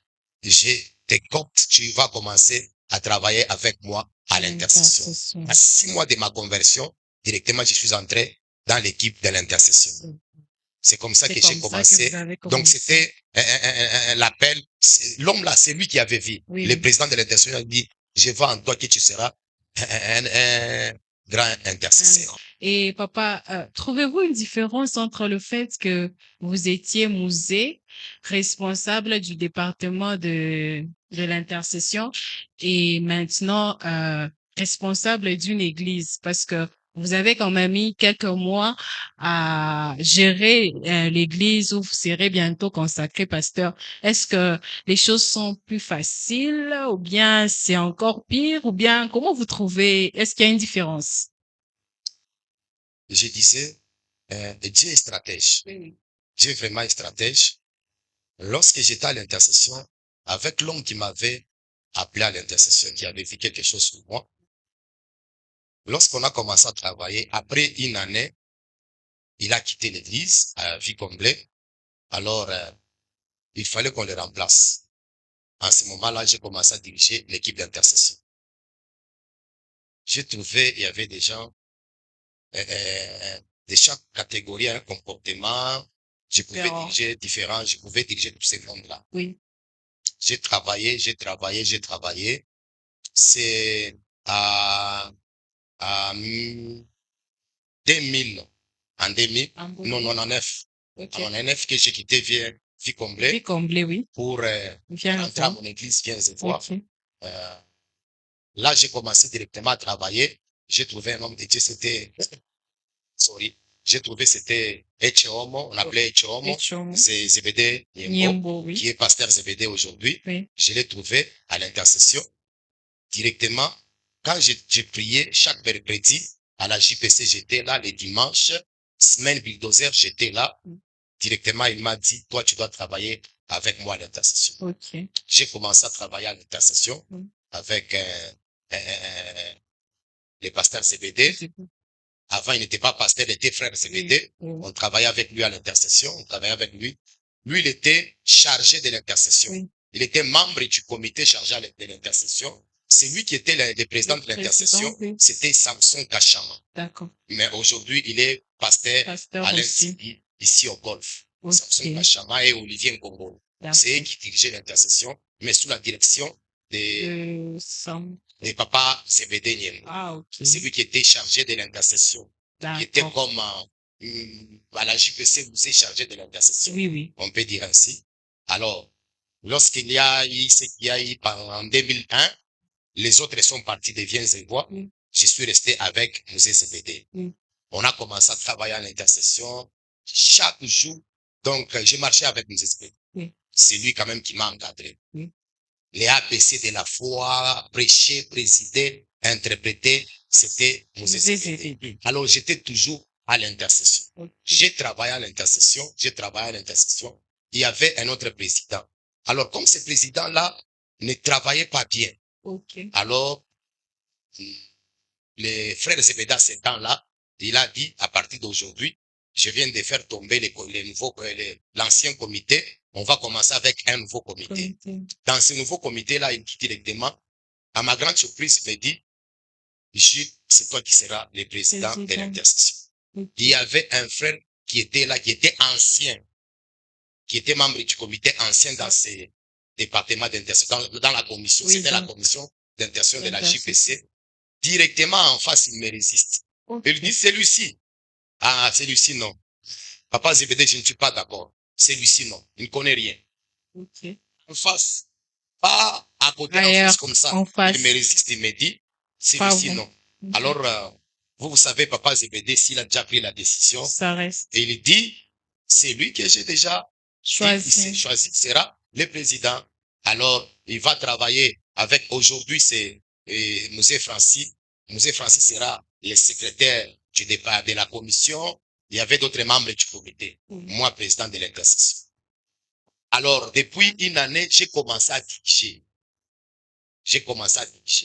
je te compte, tu vas commencer à travailler avec moi à l'intercession. Intercession. À 6 mois de ma conversion, directement, je suis entré dans l'équipe de l'intercession. C'est comme ça C'est que comme j'ai ça que commencé. vous avez Donc, commencé. c'était l'appel. L'homme là, c'est lui qui avait vu. Oui, Le oui. président de l'intercession a dit, je vois en toi que tu seras un grand intercesseur. Et papa, trouvez-vous une différence entre le fait que vous étiez musée, responsable du département de l'intercession, et maintenant responsable d'une église? Parce que vous avez quand même mis quelques mois à gérer l'église où vous serez bientôt consacré pasteur. Est-ce que les choses sont plus faciles ou bien c'est encore pire ou bien comment vous trouvez? Est-ce qu'il y a une différence? Je disais, Dieu est stratège. Oui. Dieu est vraiment stratège. Lorsque j'étais à l'intercession, avec l'homme qui m'avait appelé à l'intercession, qui avait vu quelque chose sur moi, lorsqu'on a commencé à travailler, après une année, il a quitté l'église à vie comblée. Alors, il fallait qu'on le remplace. En ce moment-là, j'ai commencé à diriger l'équipe d'intercession. J'ai trouvé, il y avait des gens de chaque catégorie, un comportement. Je pouvais Différent. diriger différents, je pouvais diriger tous ces mondes-là. Oui. J'ai travaillé. C'est à 2000, en 2000, En non, Bolivie. 99, Ok. en 99 que j'ai quitté Vie Comblée Vie comblée, oui. pour Viens rentrer à mon église, viens et voir. Ok. Là, j'ai commencé directement à travailler. J'ai trouvé un homme de Dieu, c'était Echeomo, on l'appelait Echeomo, Echomo. c'est Zébédé Niembo, Niembo, qui oui. est pasteur Zébédé aujourd'hui. Oui. Je l'ai trouvé à l'intercession directement. Quand j'ai prié chaque mercredi à la JPC, j'étais là. Les dimanches, semaine bulldozer, j'étais là. Directement, il m'a dit, toi, tu dois travailler avec moi à l'intercession. Ok. J'ai commencé à travailler à l'intercession Mm. avec les pasteurs CBD. Avant, il n'était pas pasteur, il était frère CBD. Oui. On travaillait avec lui à l'intercession, on travaillait avec lui. Lui, il était chargé de l'intercession. Oui. Il était membre du comité chargé de l'intercession. Celui qui était le président de l'intercession, oui. c'était Samson Kachama. D'accord. Mais aujourd'hui, il est pasteur Pasteur à aussi. l'Institut, ici au Golfe. Ok. Samson Kachama et Olivier Ngongo. C'est eux D'accord. qui dirigeaient l'intercession, mais sous la direction des Sam. papas Zébédé Niemou. Ah, ok. C'est lui qui était chargé de l'intercession. Qui était D'accord. comme à la JPC, vous êtes chargé de l'intercession. Oui, oui. On peut dire ainsi. Alors, lorsqu'il y a eu ce qu'il y a eu en 2001, les autres sont partis de Viens-et-Voix. Oui. Je suis resté avec Mosé Zébédé. Oui. On a commencé à travailler à l'intercession chaque jour. Donc, j'ai marché avec Mosé Zébédé. Oui. C'est lui quand même qui m'a encadré. Oui. Les APC de la foi, prêcher, présider, interpréter, c'était Mosé Zébédé. Alors, j'étais toujours à l'intercession. Ok. J'ai travaillé à l'intercession. Il y avait un autre président. Alors, comme ce président-là ne travaillait pas bien, Ok. alors, les frères Zébéda, ces temps-là, il a dit, à partir d'aujourd'hui, je viens de faire tomber l'ancien comité, on va commencer avec un nouveau comité. Dans ce nouveau comité-là, il dit directement, à ma grande surprise, il me dit, Jules, c'est toi qui seras le président de l'intercession. Ok. Il y avait un frère qui était là, qui était ancien, qui était membre du comité ancien dans ce département d'intercession, dans la commission, Oui, c'était la donc, commission d'intercession de la d'intercession. JPC. Directement en face, il me résiste. Ok. Il dit, celui-ci. Ah, celui-ci, non. Papa Zébédé, je ne suis pas d'accord. Celui-ci, non. Il ne connaît rien. Ok. En face. Pas à côté, en Ailleurs, face comme ça. en face. Il me résiste, il me dit, Pas celui-ci, vous. non. Ok. Alors, vous savez, Papa Zébédé, s'il a déjà pris la décision, Ça reste et il dit, c'est lui que j'ai déjà choisi. choisi sera le président. Alors, il va travailler avec, aujourd'hui, c'est Mosé Francis. Mosé Francis sera le secrétaire du départ de la commission. Il y avait d'autres membres du comité. Moi, président de l'intercession. Alors, depuis une année, j'ai commencé à diriger.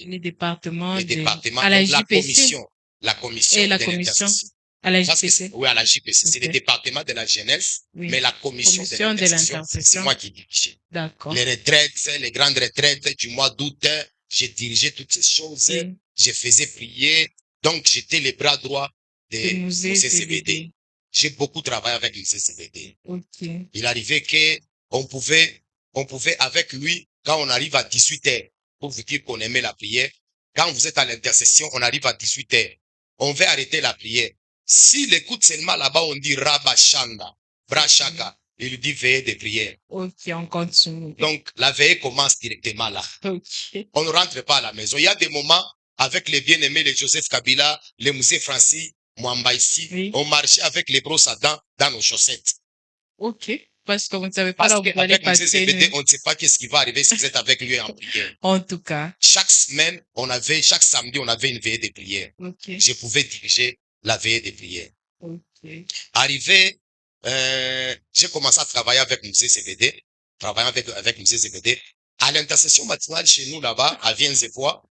Les départements Les départements, à la donc JPC la commission et la de commission l'intercession. à la Parce que JPC. oui, à la JPC, c'est Ok. le département de la jeunesse, Oui. mais la commission de l'intercession, c'est l'intercession. moi qui dirige. D'accord. Les retraites, les grandes retraites du mois d'août, j'ai dirigé toutes ces choses, Oui. je faisais prier, donc j'étais le bras droit de De Mosé Mosé Zébédé. Zébédé. J'ai beaucoup travaillé avec Mosé Zébédé. Ok. Il arrivait que on pouvait avec lui, quand on arrive à 18 heures, pour vous dire qu'on aimait la prière, quand vous êtes à l'intercession, on arrive à 18 heures, on va arrêter la prière. S'il écoute seulement là-bas, on dit Rabashanda, Brashaka, il dit veillée de prière. Ok, on continue. Donc, la veillée commence directement là. Ok. On ne rentre pas à la maison. Il y a des moments, avec les bien-aimés, les Joseph Kabila, les Mosé Francis, Mwamba ici, Oui. on marchait avec les brosses à dents dans nos chaussettes. Ok. Parce que vous ne savez pas Parce là où vous allez qu'avec Mosé passer. Zébédé, on ne sait pas qu'est-ce qui va arriver si vous êtes avec lui en prière. En tout cas. Chaque semaine, chaque samedi, on avait une veillée de prière. Ok. Je pouvais diriger la veillée de prière. Ok. Arrivé, j'ai commencé à travailler avec Mosé Zébédé, avec Mosé Zébédé. À l'intercession matinale chez nous là-bas, à Viens-et-Voix,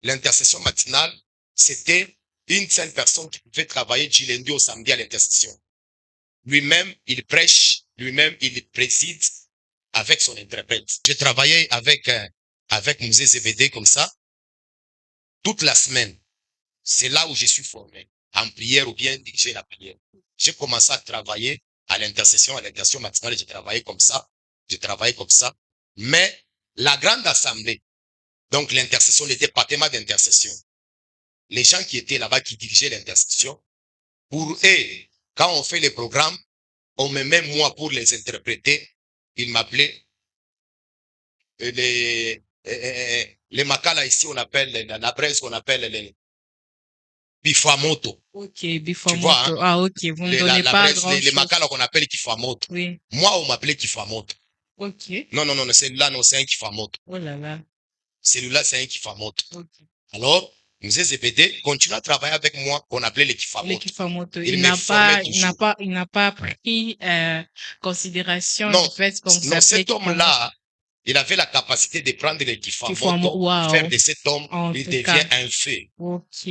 l'intercession matinale, c'était une seule personne qui pouvait travailler du lundi au samedi à l'intercession. Lui-même, il prêche, lui-même, il préside avec son interprète. J'ai travaillé avec Mosé Zébédé comme ça, toute la semaine. C'est là où je suis formé, en prière ou bien diriger la prière. J'ai commencé à travailler à l'intercession matinale, j'ai travaillé comme ça, mais la grande assemblée, donc l'intercession, le département d'intercession, les gens qui étaient là-bas, qui dirigeaient l'intercession, pour eux, quand on fait les programmes, on me met moi pour les interpréter, ils m'appelaient, les Makala ici, on appelle, la presse, on appelle les Bifamoto. Ok, Tu vois, Bifamoto. hein? Ah, ok. Vous ne donnez La pas presse, grand les chose. Makala qu'on appelle Kifamoto. Oui. Moi, on m'appelait Kifamoto. Ok. Non, celui-là, non, c'est un Kifamoto. Oh là là. Celui-là, c'est un Kifamoto. Ok. Alors, Mosé Zébédé continue à travailler avec moi, qu'on appelait les Les Kifamoto. Kifamoto. Il Il me n'a formait pas, toujours. il n'a pas pris considération Non, du fait qu'on vous non, appelait cet Kifamoto. homme-là, il avait la capacité de prendre les Kifamoto, Wow. faire de cet homme, En il tout devient cas. un fait. Ok.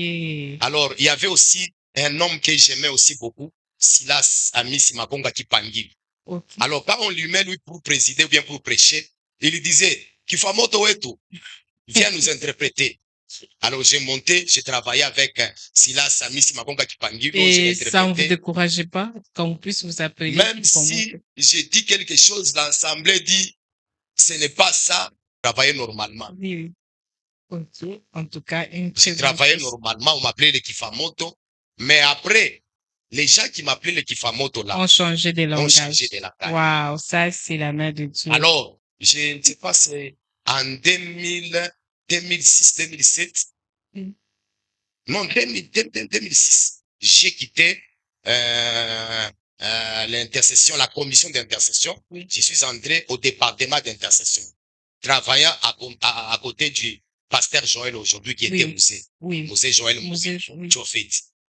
Alors, il y avait aussi un homme que j'aimais aussi beaucoup, Silas Amisi Makonga Kipangi. Ok. Alors, quand on lui met, lui, pour présider ou bien pour prêcher, il lui disait, Kifamoto wetu, viens nous interpréter. Alors, j'ai monté, j'ai travaillé avec Silas Sami Simakonga Kipangilo, j'ai Et ça ne vous interprété. décourageait pas qu'on puisse vous appeler Même pour si monter? j'ai dit quelque chose, l'Assemblée dit, ce n'est pas ça, travailler normalement. Oui, oui. Ok. En tout cas, une J'ai très bonne travaillé chose. normalement, on m'appelait le Kifamoto. Mais après, les gens qui m'appelaient le Kifamoto là, On changeait de ont langage. changé de langage. Waouh, ça, c'est la main de Dieu. Alors, je ne sais pas, c'est en 2006, 2007. Mm. Non, 2006. J'ai quitté l'intercession, la commission d'intercession. Oui. Je suis entré au département d'intercession, travaillant à côté du pasteur Joël aujourd'hui qui était Oui. Moussé. Oui. Moussé Joël Moussé, oui. Tchofet.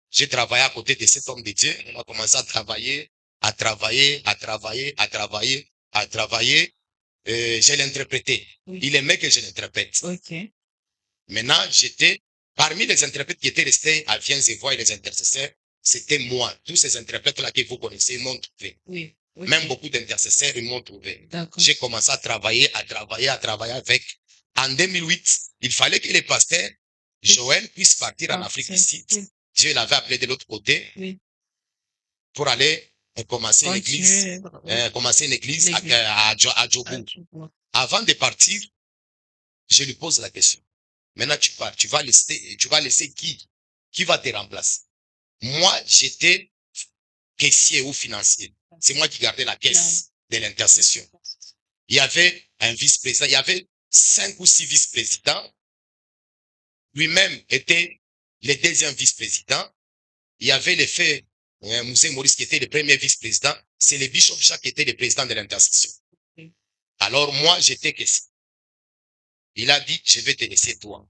J'ai travaillé à côté de cet homme de Dieu. On a commencé à travailler, à travailler, à travailler, à travailler, à travailler. Je l'interprétais. Oui. Il aimait que je l'interprète. Ok. Maintenant, j'étais parmi les interprètes qui étaient restés à Viens et Voix et les intercesseurs, c'était moi. Tous ces interprètes-là que vous connaissez, ils m'ont trouvé. Oui. Ok. Même beaucoup d'intercesseurs, ils m'ont trouvé. D'accord. J'ai commencé à travailler, à travailler, à travailler avec. En 2008, il fallait que le pasteur Joël puisse partir en Afrique du Sud. Oui. Dieu l'avait appelé de l'autre côté Oui. pour aller commencer une église, Continuer. commencer une église L'église. à Djobougou. Avant de partir, je lui pose la question. Maintenant, tu pars, tu vas laisser qui? Qui va te remplacer? Moi, j'étais caissier ou financier. C'est moi qui gardais la caisse de l'intercession. Il y avait un vice-président, il y avait 5 ou 6 vice-présidents. Lui-même était le deuxième vice-président. Il y avait le fait, Moussé Maurice qui était le premier vice-président. C'est le bishop Jacques qui était le président de l'intercession. Alors moi, j'étais caissier. Il a dit, je vais te laisser toi.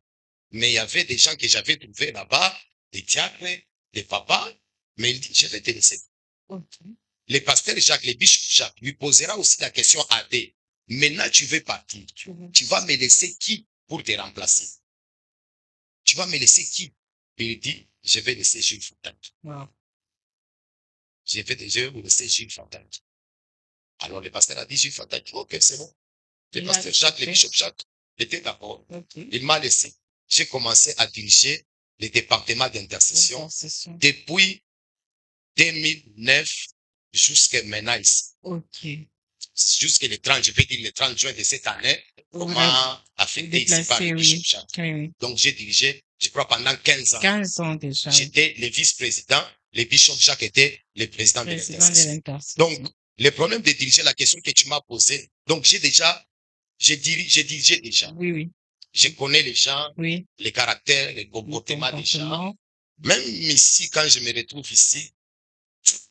Mais il y avait des gens que j'avais trouvés là-bas, des diacres, des papas, mais il dit, je vais te laisser. Okay. Le pasteur Jacques, le bishop Jacques, lui posera aussi la question à D. Maintenant, tu veux partir. Tu vas me laisser qui pour te remplacer? Tu vas me laisser qui? Il dit, je vais laisser Jules Fontaine. Wow. Je vais vous laisser Jules Fontaine. Alors le pasteur a dit, Jules Fontaine, ok, c'est bon. Le pasteur Jacques, le bishop Jacques, était d'accord. Okay. Il m'a laissé. J'ai commencé à diriger le département d'intercession depuis 2009 jusqu'à maintenant ici. Ok. Jusqu'à le 30, je vais dire le 30 juin de cette année, comment affecté ici par le bishop Jacques. Oui. Donc j'ai dirigé, je crois, pendant 15 ans. 15 ans déjà. J'étais le vice-président, le bishop Jacques était le président de l'intercession. Donc, le problème de diriger, la question que tu m'as posée, donc j'ai dirigé déjà. Oui, oui. Je connais les gens, oui. les caractères, les comportements des gens. Même ici, quand je me retrouve ici,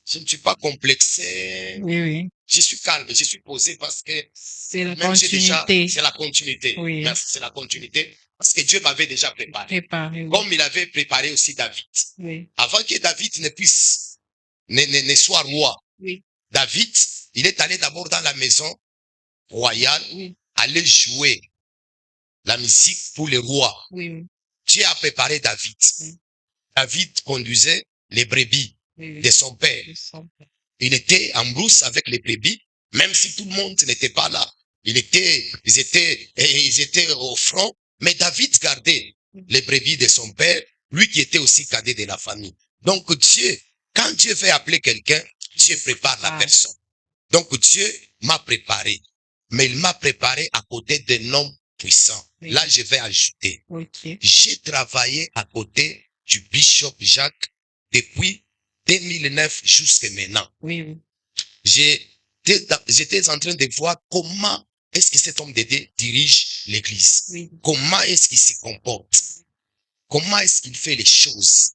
je ne suis pas complexé. Oui, oui. Je suis calme, je suis posé parce que c'est la continuité. C'est la continuité. Oui. Merci, c'est la continuité. Parce que Dieu m'avait déjà préparé. Oui. Comme il avait préparé aussi David. Oui. Avant que David ne soit roi. Oui. David, il est allé d'abord dans la maison royale, oui. aller jouer la musique pour le roi. Oui. Dieu a préparé David. Oui. David conduisait les brebis de son père. Il était en brousse avec les brebis, même si tout le monde n'était pas là. Ils étaient au front, mais David gardait les brebis de son père, lui qui était aussi cadet de la famille. Donc Dieu, quand Dieu veut appeler quelqu'un, Dieu prépare la personne. Donc Dieu m'a préparé, mais il m'a préparé à côté d'un homme puissant. Oui. Là, je vais ajouter. Okay. J'ai travaillé à côté du bishop Jacques depuis 2009 jusqu'à maintenant. Oui, oui. J'étais en train de voir comment est-ce que cet homme de Dieu dirige l'église. Oui. Comment est-ce qu'il se comporte. Comment est-ce qu'il fait les choses.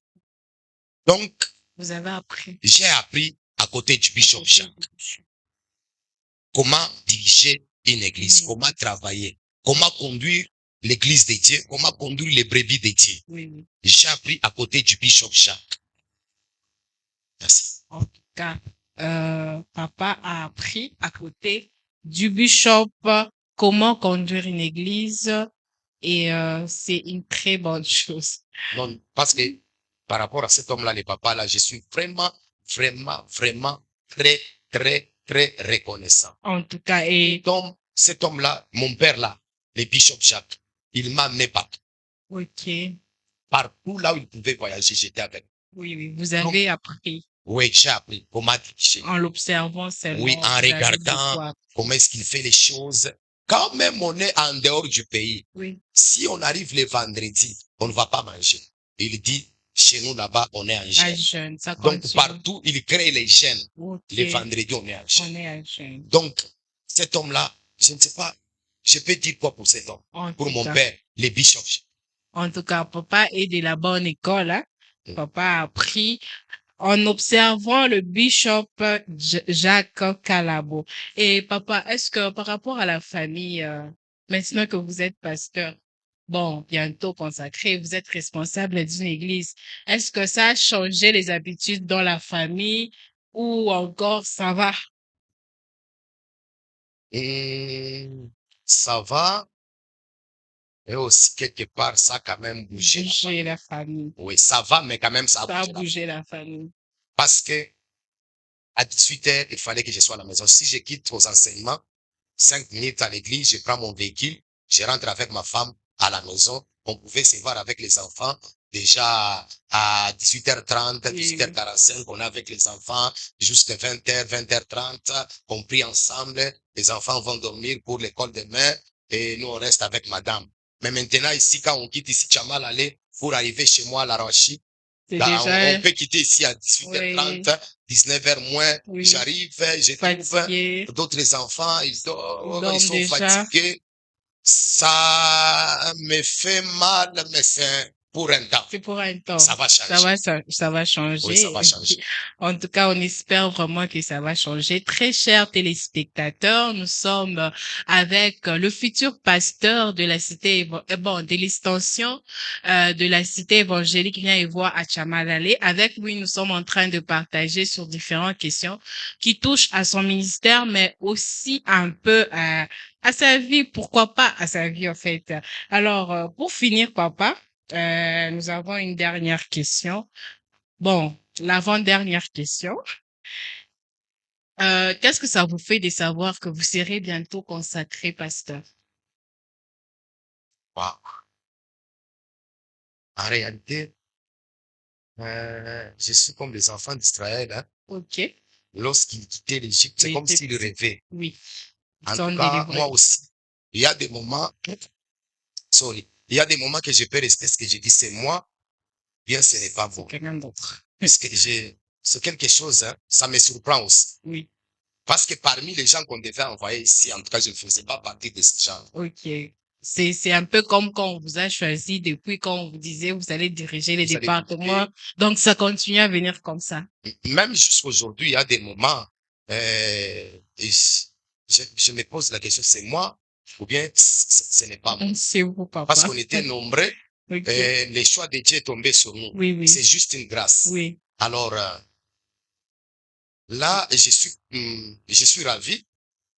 Donc, vous avez appris. J'ai appris à côté du bishop Jacques. Comment diriger une église, comment travailler, comment conduire l'église de Dieu, comment conduire les brebis de Dieu. Oui. J'ai appris à côté du bishop Jacques. Merci. En tout cas, papa a appris à côté du bishop comment conduire une église et c'est une très bonne chose. Non, parce que par rapport à cet homme-là, les papas là, je suis vraiment très reconnaissant. En tout cas, cet homme-là, mon père là, le bishop Jacques, Il m'a amené partout. Ok. Partout là où il pouvait voyager, j'étais avec. Oui, oui. Vous avez appris Oui, j'ai appris comment diriger. en l'observant Oui, seulement. en Vous avez regardant beaucoup appris. comment est-ce qu'il fait les choses. Quand même on est en dehors du pays, Oui. si on arrive le vendredi, on ne va pas manger. Il dit, chez nous là-bas, on est en À jeûne. jeûne, ça Donc continue. partout, il crée les jeûnes. Ok. Les vendredis, on est en jeûne. On est à jeûne. Donc, cet homme-là, je ne sais pas, je peux dire quoi pour cet homme? En Pour tout mon cas. père, les bishops. En tout cas, papa est de la bonne école, hein. Mm. Papa a appris en observant le bishop Jacques Calabo. Et papa, est-ce que par rapport à la famille, maintenant que vous êtes pasteur, bon, bientôt consacré, vous êtes responsable d'une église, est-ce que ça a changé les habitudes dans la famille ou encore ça va Et ça va, et aussi quelque part, ça a quand même bougé. bouger la famille? Oui, ça va, mais quand même, ça a Ça a bougé. bougé la famille. Parce que à 18 heures, il fallait que je sois à la maison. Si je quitte aux enseignements, 5 minutes à l'église, je prends mon véhicule, je rentre avec ma femme à la maison. On pouvait se voir avec les enfants. Déjà à 18h30, Oui, 18h45, on est avec les enfants jusqu'à 20h, 20h30, on prie ensemble. Les enfants vont dormir pour l'école demain et nous on reste avec madame. Mais maintenant ici, quand on quitte ici Chamal aller pour arriver chez moi à la Rochie, c'est on déjà, peut quitter ici à 18h30, 19h moins, oui, j'arrive, je trouve fatigué, d'autres enfants, ils ils dorment, ils dorment sont déjà. fatigués. Ça me fait mal, mais c'est pour un temps. C'est pour un temps. Ça va changer. Ça va changer. Oui, ça va changer. En tout cas, on espère vraiment que ça va changer. Très chers téléspectateurs, nous sommes avec le futur pasteur de la cité, de l'extension de la cité évangélique Rien et Voir à Chamalale. Avec lui, nous sommes en train de partager sur différentes questions qui touchent à son ministère, mais aussi un peu à sa vie. Pourquoi pas à sa vie, en fait. Alors, pour finir, papa, nous avons une dernière question. Bon, l'avant-dernière question. Qu'est-ce que ça vous fait de savoir que vous serez bientôt consacré pasteur? Wow. En réalité, je suis comme les enfants d'Israël. Hein. Ok. Lorsqu'ils quittaient l'Égypte, c'est comme s'ils rêvaient. Oui. Ils En sont tout cas, délivrés. moi aussi, il y a des moments, il y a des moments que je peux rester ce que je dis, c'est moi, bien ce n'est pas vous. Quelqu'un d'autre. Parce que c'est quelque chose, hein, ça me surprend aussi. Oui. Parce que parmi les gens qu'on devait envoyer ici, en tout cas, je ne faisais pas partie de ces gens. Ok. C'est un peu comme quand on vous a choisi depuis quand on vous disait vous allez diriger les Vous allez départements. Donc, ça continue à venir comme ça. Même jusqu'aujourd'hui, il y a des moments, et je me pose la question, c'est moi ou bien ce n'est pas moi? C'est vous, papa. Parce qu'on était nombreux, Ok. le choix de Dieu est tombé sur nous. Oui, oui. C'est juste une grâce. Oui. Alors, là, je suis ravi.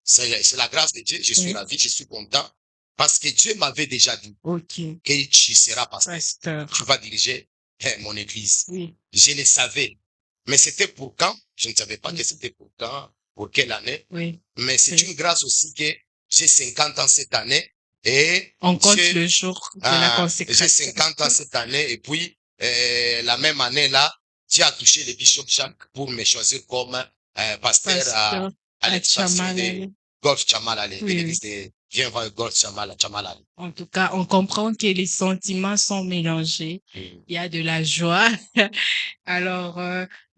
C'est la grâce de Dieu. Je suis Oui. ravi, je suis content. Parce que Dieu m'avait déjà dit Ok. que tu seras pasteur. Pasteur. Tu vas diriger mon église. Oui. Je le savais. Mais c'était pour quand? Je ne savais pas que c'était pour quand, pour quelle année. Oui. Mais c'est Oui. une grâce aussi que j'ai 50 ans cette année et On compte le jour de la j'ai consécration. 50 ans cette année et puis la même année là, Dieu a touché le bishop Jacques pour me choisir comme pasteur Pasteur à à l'extension de Chamalale. Golf Chamalale, de Oui, l'église de Viens voir Golf Chamalale. En tout cas, on comprend que les sentiments sont mélangés. Il y a de la joie. Alors,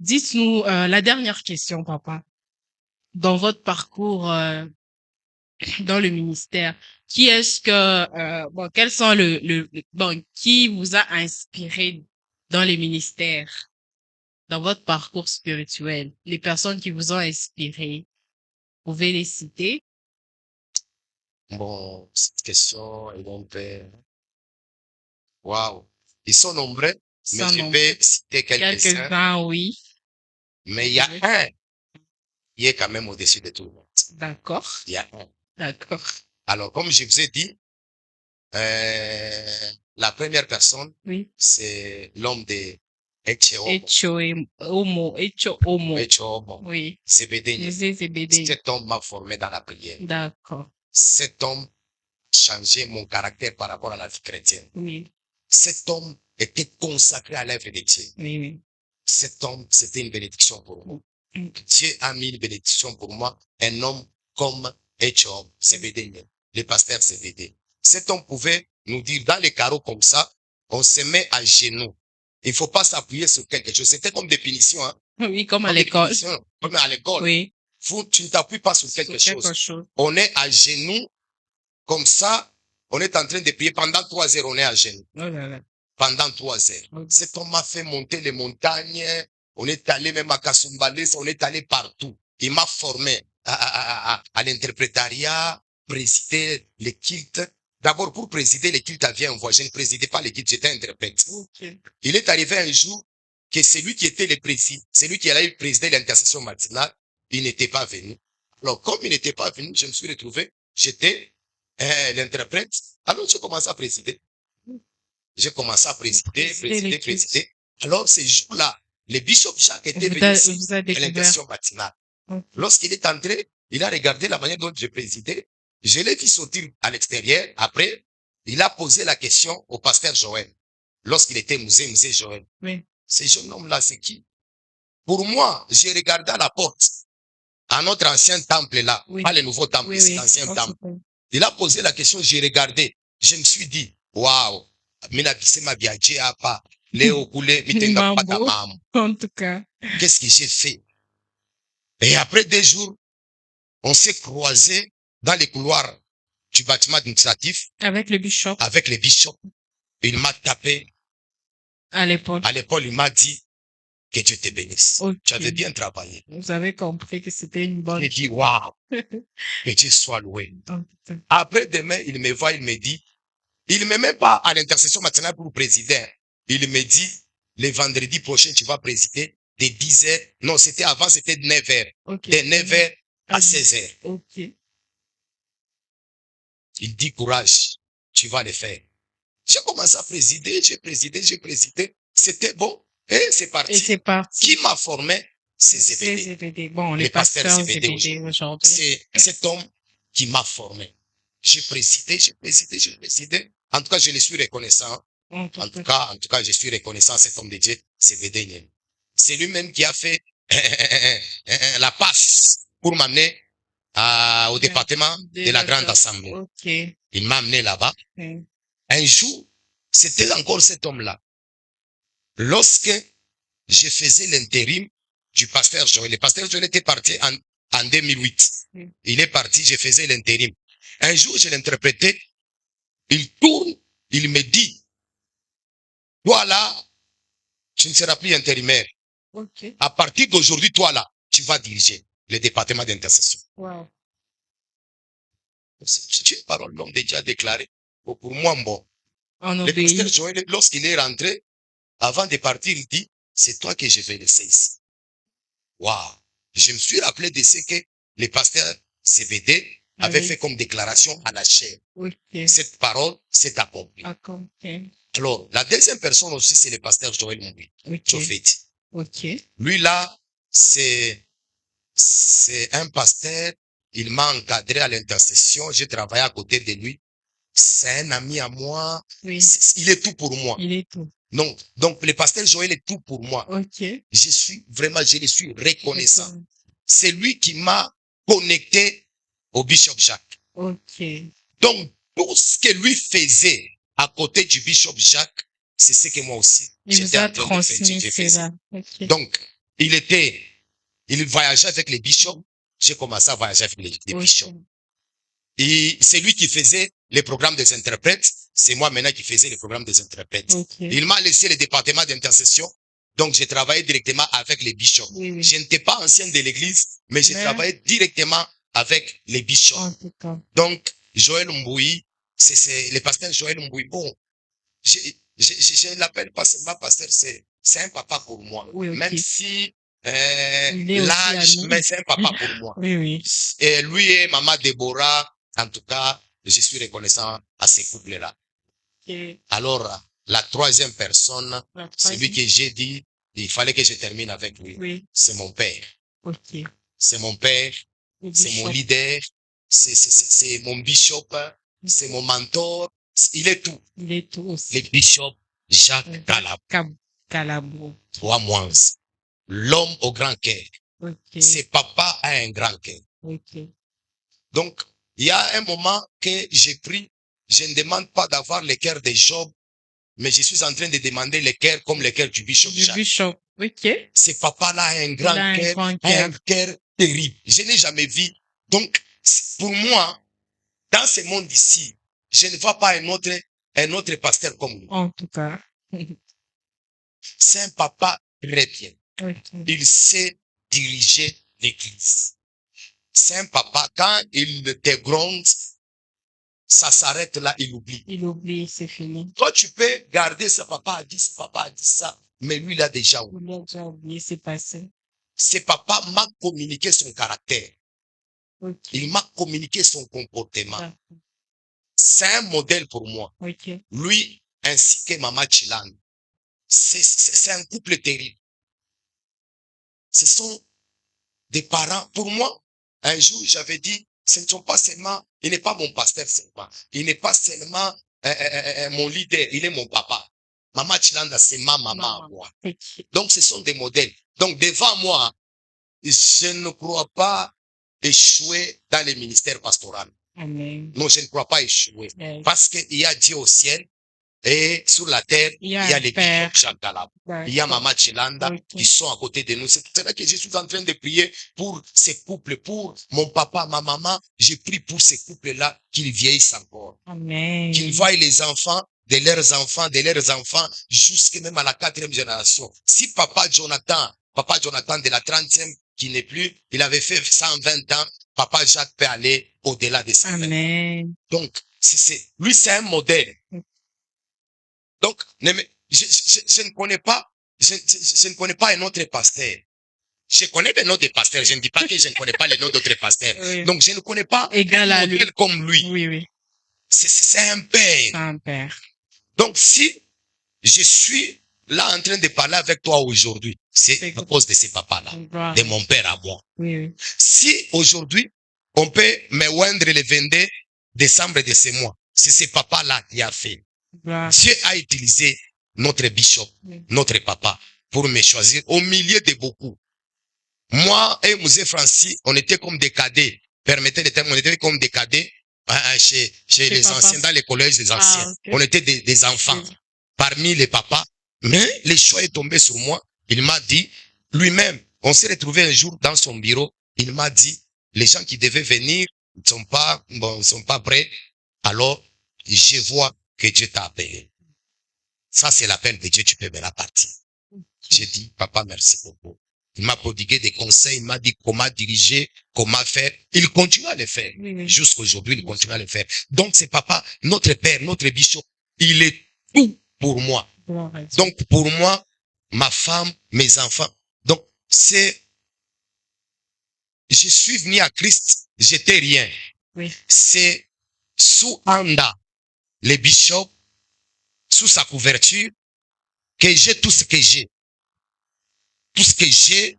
dites-nous la dernière question, papa. Dans votre parcours dans le ministère, qui est-ce que quels sont qui vous a inspiré dans les ministères, dans votre parcours spirituel, les personnes qui vous ont inspiré, vous pouvez les citer? Bon, cette question est un peu, waouh. Ils sont nombreux, mais Sans je nom. vais citer quelques-uns. Quelques-uns, oui. Mais il y a un qui est quand même au-dessus de tout le monde. D'accord. Il y a un. D'accord. Alors, comme je vous ai dit, la première personne, Oui. c'est l'homme de Echeomo. Echo Homo. Echeomo. Oui. Zebedee. Zebedee. Cet homme m'a formé dans la prière. D'accord. Cet homme, changé mon caractère par rapport à la vie chrétienne. Oui, Cet homme était consacré à l'œuvre de Dieu. oui, oui. Cet homme, c'était une bénédiction pour moi. Mm. Dieu a mis une bénédiction pour moi. Un homme comme Job, CBD, le pasteur CBD. Cet homme pouvait nous dire, dans les carreaux comme ça, on se met à genoux. Il faut pas s'appuyer sur quelque chose. C'était comme des punitions, hein. Oui, comme à Comme des l'école. punitions, comme à l'école. Oui, Tu ne t'appuies pas sur quelque chose. On est à genoux, comme ça, on est en train de prier. Pendant 3 heures, on est à genoux. Oh là là. Pendant 3 heures. Oui. Cet homme m'a fait monter les montagnes. On est allé même à Kasumbalès, on est allé partout. Il m'a formé à l'interprétariat, présider les cultes. D'abord, pour présider les cultes à Vienvois, je ne présidais pas les cultes, j'étais interprète. Okay. Il est arrivé un jour que celui qui était le président, celui qui allait présider l'intercession matinale, il n'était pas venu. Alors, comme il n'était pas venu, je me suis retrouvé, j'étais l'interprète. Alors, j'ai commencé à présider. J'ai commencé à présider. Alors, ces jours-là, le bishop Jacques était venu ici à l'intercession matinale. Okay. Lorsqu'il est entré, il a regardé la manière dont je présidais. Je l'ai vu sortir à l'extérieur. Après, il a posé la question au pasteur Joël. Lorsqu'il était musée Joël. Oui. Ce jeune homme-là, c'est qui? Pour moi, j'ai regardé à la porte, à notre ancien temple là, Oui. pas le nouveau temple, Oui, c'est oui. l'ancien temple. Il a posé la question, j'ai regardé. Je me suis dit, waouh, en tout cas. Qu'est-ce que j'ai fait? Et après 2 jours, on s'est croisés dans les couloirs du bâtiment administratif. Avec le bishop. Avec le bishop. Il m'a tapé. À l'épaule. À l'épaule, il m'a dit que Dieu te bénisse. Okay. Tu avais bien travaillé. Vous avez compris que c'était une bonne. J'ai dit, waouh, que Dieu soit loué. Après demain, il me voit, il me dit, il ne me met pas à l'intercession matinale pour présider. Il me dit, le vendredi prochain, tu vas présider de 10h. Non, c'était avant, c'était de 9h. Okay. De 9h à 16h. Okay. Il dit, courage, tu vas le faire. J'ai commencé à présider, j'ai présidé. C'était bon. Et c'est parti. Et c'est parti. Qui m'a formé? C'est CBD. Bon, les pasteurs CBD aujourd'hui. C'est cet homme qui m'a formé. J'ai présidé. En tout cas, je le suis reconnaissant. En tout cas, je suis reconnaissant à cet homme de Dieu, CBD. C'est lui-même qui a fait la passe pour m'amener au département de la Grande Assemblée. Okay. Il m'a amené là-bas. Okay. Un jour, c'était encore cet homme-là. Lorsque je faisais l'intérim du pasteur Joël, le pasteur Joël était parti en 2008. Il est parti, je faisais l'intérim. Un jour, je l'interprétais. Il tourne, il me dit, toi là, tu ne seras plus intérimaire. Okay. À partir d'aujourd'hui, toi là, tu vas diriger le département d'intercession. Wow. C'est une parole l'homme déjà déclaré. Pour moi, bon. On le pasteur Joël, lorsqu'il est rentré, avant de partir, il dit, c'est toi que je vais laisser ici. Waouh! Je me suis rappelé de ce que le pasteur CBD avait fait comme déclaration à la chair. Okay. Cette parole s'est accomplie. Okay. Alors, la deuxième personne aussi, c'est le pasteur Joël Moui. Okay. Okay. Lui là, c'est un pasteur. Il m'a encadré à l'intercession. J'ai travaillé à côté de lui. C'est un ami à moi. Oui. Il est tout pour moi. Il est tout. Non, donc le pasteur Joël est tout pour moi. Okay. Je le suis reconnaissant. Okay. C'est lui qui m'a connecté au bishop Jacques. Okay. Donc, tout ce que lui faisait à côté du bishop Jacques, c'est ce que moi aussi. Il vous a transmis cela. Okay. Donc, il voyageait avec les bishops. J'ai commencé à voyager avec les bishops. Et c'est lui qui faisait les programmes des interprètes. C'est moi maintenant qui faisais les programmes des interprètes. Okay. Il m'a laissé le département d'intercession. Donc, j'ai travaillé directement avec les bishops. Oui. Je n'étais pas ancien de l'église, mais j'ai travaillé directement avec les bishops. Donc, Joël Mboui, c'est le pasteur Joël Mboui. Bon, je l'appelle pas seulement pasteur, c'est un papa pour moi. Oui, okay. Même si l'âge, mais c'est un papa pour moi. Oui. Et lui et maman Déborah, en tout cas, je suis reconnaissant à ces couples-là. Okay. Alors, la troisième personne, celui que j'ai dit, il fallait que je termine avec lui. Oui. C'est mon père. Okay. C'est mon père, c'est mon leader, c'est mon bishop, c'est mon mentor, il est tout. Il est tout Le aussi. bishop Jacques Galabou, Calabro. 3 mois. L'homme au grand cœur. Ok. C'est papa a un grand cœur. Ok. Donc, il y a un moment que j'ai pris, je ne demande pas d'avoir le cœur de Job, mais je suis en train de demander le cœur comme le cœur du bishop Du Jacques. bishop. Ok. Ce papa-là a un Il grand a un cœur, grand a cœur. un cœur terrible. Je n'ai jamais vu. Donc, pour moi, dans ce monde ici, je ne vois pas un autre pasteur comme lui. En tout cas. C'est un papa très bien. Ok. Il sait diriger l'église. C'est un papa, quand il te gronde, ça s'arrête là, il oublie. Il oublie, c'est fini. Toi, tu peux garder ce papa a dit, ce papa a dit ça, mais lui, il a déjà oublié. Il a déjà oublié, c'est passé. Ce papa m'a communiqué son caractère. Ok. Il m'a communiqué son comportement. Ah, C'est un modèle pour moi. ok. Lui, ainsi que Maman Chilan. C'est un couple terrible. Ce sont des parents. Pour moi, un jour, j'avais dit, ce ne sont pas seulement, il n'est pas mon pasteur seulement. Il n'est pas seulement mon leader, il est mon papa. Maman Chilanda, c'est ma maman à moi. Ok. Donc, ce sont des modèles. Donc, devant moi, je ne crois pas échouer dans les ministères pastoraux. Amen. Non, je ne crois pas échouer. Yes. Parce qu'il y a Dieu au ciel et sur la terre, il y a les Père. bishops Jacques Galab. Il y a Maman Chilanda Ok. qui sont à côté de nous. C'est pour cela que je suis en train de prier pour ces couples, pour mon papa, ma maman. Je prie pour ces couples-là qu'ils vieillissent encore. Amen. Qu'ils voient les enfants, de leurs enfants, jusqu'à même à la 4e génération. Si papa Jonathan de la 30e, qui n'est plus, il avait fait 120 ans, papa Jacques peut aller au-delà de 120 ans. Amen. Donc, lui, c'est un modèle. Donc, je ne connais pas, je ne connais pas un autre pasteur. Je connais des noms de pasteurs. Je ne dis pas que je ne connais pas les noms d'autres pasteurs. Oui. Donc, je ne connais pas Égal un à lui. modèle comme lui. Oui, oui. C'est un père. C'est un père. Donc, si je suis là en train de parler avec toi aujourd'hui, c'est à cause de ces papas-là, Gloire. de mon père à moi. Oui, oui. Si aujourd'hui, on peut me oindre le 22 décembre de ce mois, c'est ce papa-là qui a fait. Gloire. Dieu a utilisé notre bishop, Oui. notre papa, pour me choisir au milieu de beaucoup. Moi et Mouzé Francis, on était comme des cadets. Permettez le terme, on était comme des cadets chez les papa. anciens, dans les collèges des anciens. ok. On était des enfants Oui. parmi les papas. Mais le choix est tombé sur moi. Il m'a dit, lui-même, on s'est retrouvé un jour dans son bureau. Il m'a dit, les gens qui devaient venir ne sont pas prêts. Alors, je vois que Dieu t'a appelé. Ça, c'est l'appel de Dieu, tu peux maintenant partir. J'ai dit, papa, merci beaucoup. Il m'a prodigué des conseils, il m'a dit comment diriger, comment faire. Il continue à le faire. Oui, oui. Jusqu'aujourd'hui, il continue à le faire. Donc, c'est papa, notre père, notre bishop. Il est tout pour moi. Gloire à Dieu. Donc, pour moi, ma femme, mes enfants. Donc, je suis venu à Christ, j'étais rien. Oui. C'est sous Anda, le bishop, sous sa couverture, que j'ai tout ce que j'ai. Tout ce que j'ai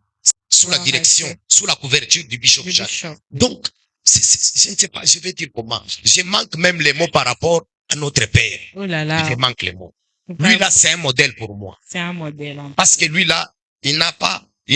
sous la Gloire à direction, Dieu. sous la couverture du bishop Du Jacques. bishop. Donc, je ne sais pas, je vais dire comment. Je manque même les mots par rapport à notre père. Oh là là. Je manque les mots. Lui Vraiment, là, c'est un modèle pour moi. c'est un modèle. Hein. Parce que lui là, il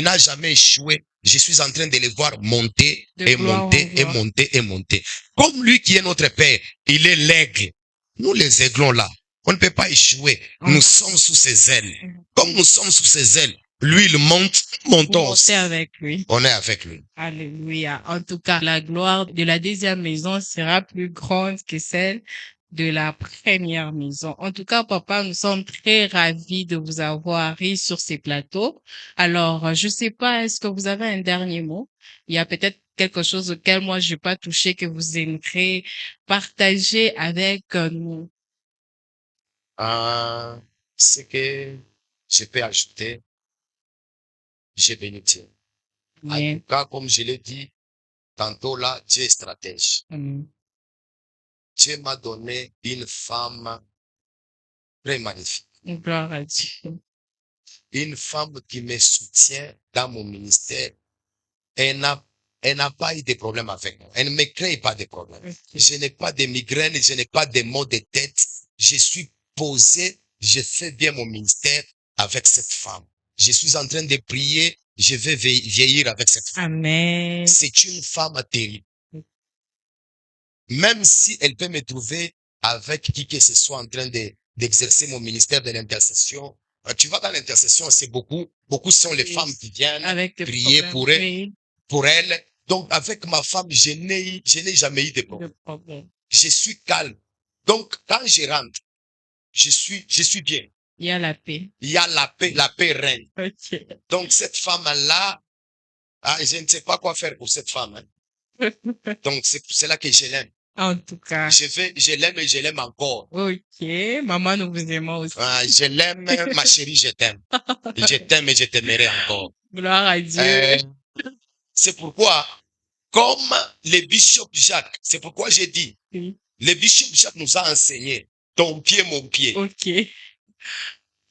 n'a jamais échoué. Je suis en train de le voir monter De et gloire en monter et gloire. monter et monter. Comme lui qui est notre père, il est l'aigle. Nous les aiglons là, on ne peut pas échouer. Mm. Nous sommes sous ses ailes. Mm. Comme nous sommes sous ses ailes, lui il monte, Vous montons aussi. montez avec lui. On est avec lui. Alléluia. En tout cas, la gloire de la deuxième maison sera plus grande que celle de la première maison. En tout cas, papa, nous sommes très ravis de vous avoir eu sur ces plateaux. Alors, je sais pas, est-ce que vous avez un dernier mot? Il y a peut-être quelque chose auquel moi je n'ai pas touché que vous aimeriez partager avec nous. Ce que je peux ajouter, j'ai béni Dieu. En Amen. tout cas, comme je l'ai dit tantôt là, Dieu est stratège. Amen. Dieu m'a donné une femme très magnifique. Gloire à Dieu. Une femme qui me soutient dans mon ministère. Elle n'a elle n'a pas eu de problème avec moi. Elle ne me crée pas de problème. Ok. Je n'ai pas de migraine, je n'ai pas de maux de tête. Je suis posé, je fais bien mon ministère avec cette femme. Je suis en train de prier, je vais vieillir avec cette femme. Amen. C'est une femme terrible. Même si elle peut me trouver avec qui que ce soit en train d'exercer mon ministère de l'intercession. Tu vois, dans l'intercession, c'est beaucoup sont les Oui. femmes qui viennent Avec des prier problèmes. pour elle, Oui, pour elle. Donc, avec ma femme, je n'ai jamais eu de des problème. problèmes. Je suis calme. Donc, quand je rentre, je suis bien. Il y a la paix. Il y a la paix règne. Ok. Donc, cette femme-là, je ne sais pas quoi faire pour cette femme. Hein. Donc, c'est pour cela que je l'aime. En tout cas. Je l'aime et je l'aime encore. Ok. Maman, nous vous aimons aussi. Je l'aime, ma chérie, je t'aime. Je t'aime et je t'aimerai encore. Gloire à Dieu. C'est pourquoi, comme le bishop Jacques, c'est pourquoi j'ai dit, Oui. le bishop Jacques nous a enseigné, ton pied, mon pied. Ok.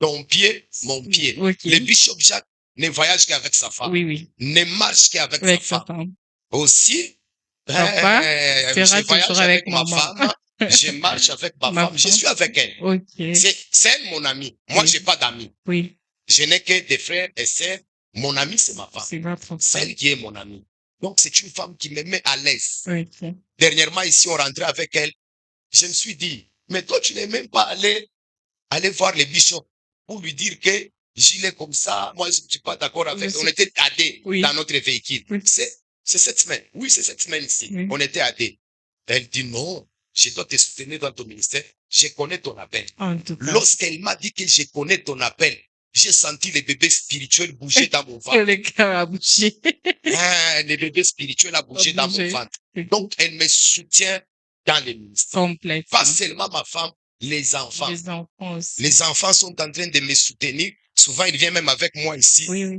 Ton pied, mon pied. Ok. Le bishop Jacques ne voyage qu'avec sa femme. Oui, oui. Ne marche qu'avec Avec sa sa femme. femme. Aussi, Papa je sera voyage toujours avec avec ma maman. femme, je marche avec ma Ma femme, je femme. suis avec elle. Ok. C'est elle mon ami. Moi, Oui. j'ai pas d'amis. Oui. Je n'ai que des frères et sœurs. Mon ami, c'est ma femme. C'est votre femme. Celle qui est mon amie. Donc, c'est une femme qui me met à l'aise. Ok. Dernièrement, ici, on rentrait avec elle. Je me suis dit, mais toi, tu n'es même pas aller voir le bishop pour lui dire que Gilles est comme ça. Moi, je ne suis pas d'accord avec. On était à deux Oui. dans notre véhicule. Oui. C'est cette semaine. Oui, c'est cette semaine-ci. Oui. On était à deux. Elle dit non, je dois te soutenir dans ton ministère. Je connais ton appel. En tout cas. Lorsqu'elle m'a dit que je connais ton appel, j'ai senti les bébés spirituels bouger dans mon ventre. Le cœur a bougé. Les bébés spirituels a bougé dans mon ventre. Donc, elle me soutient dans les ministères. Complètement. Pas seulement ma femme, les enfants. Les enfants aussi. Les enfants sont en train de me soutenir. Souvent, ils viennent même avec moi ici. Oui, oui.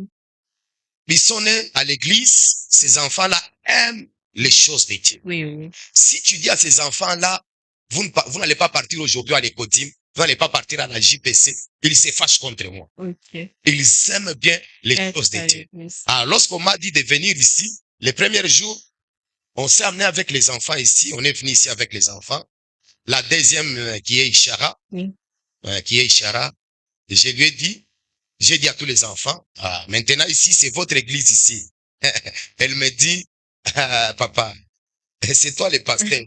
Ils sont nés à l'église. Ces enfants-là aiment les choses de Dieu. Oui, oui. Si tu dis à ces enfants-là, vous n'allez pas partir aujourd'hui à l'écodim, vous n'allez pas partir à la JPC, ils se fâchent contre moi. Ok. Ils aiment bien les Être choses de à Dieu. l'église. Alors, lorsqu'on m'a dit de venir ici, les premiers jours, on s'est amené avec les enfants ici. On est venu ici avec les enfants. La deuxième, qui est Ishara, Oui. je lui ai dit, j'ai dit à tous les enfants, maintenant ici, c'est votre église ici. Elle me dit, papa, c'est toi le pasteur.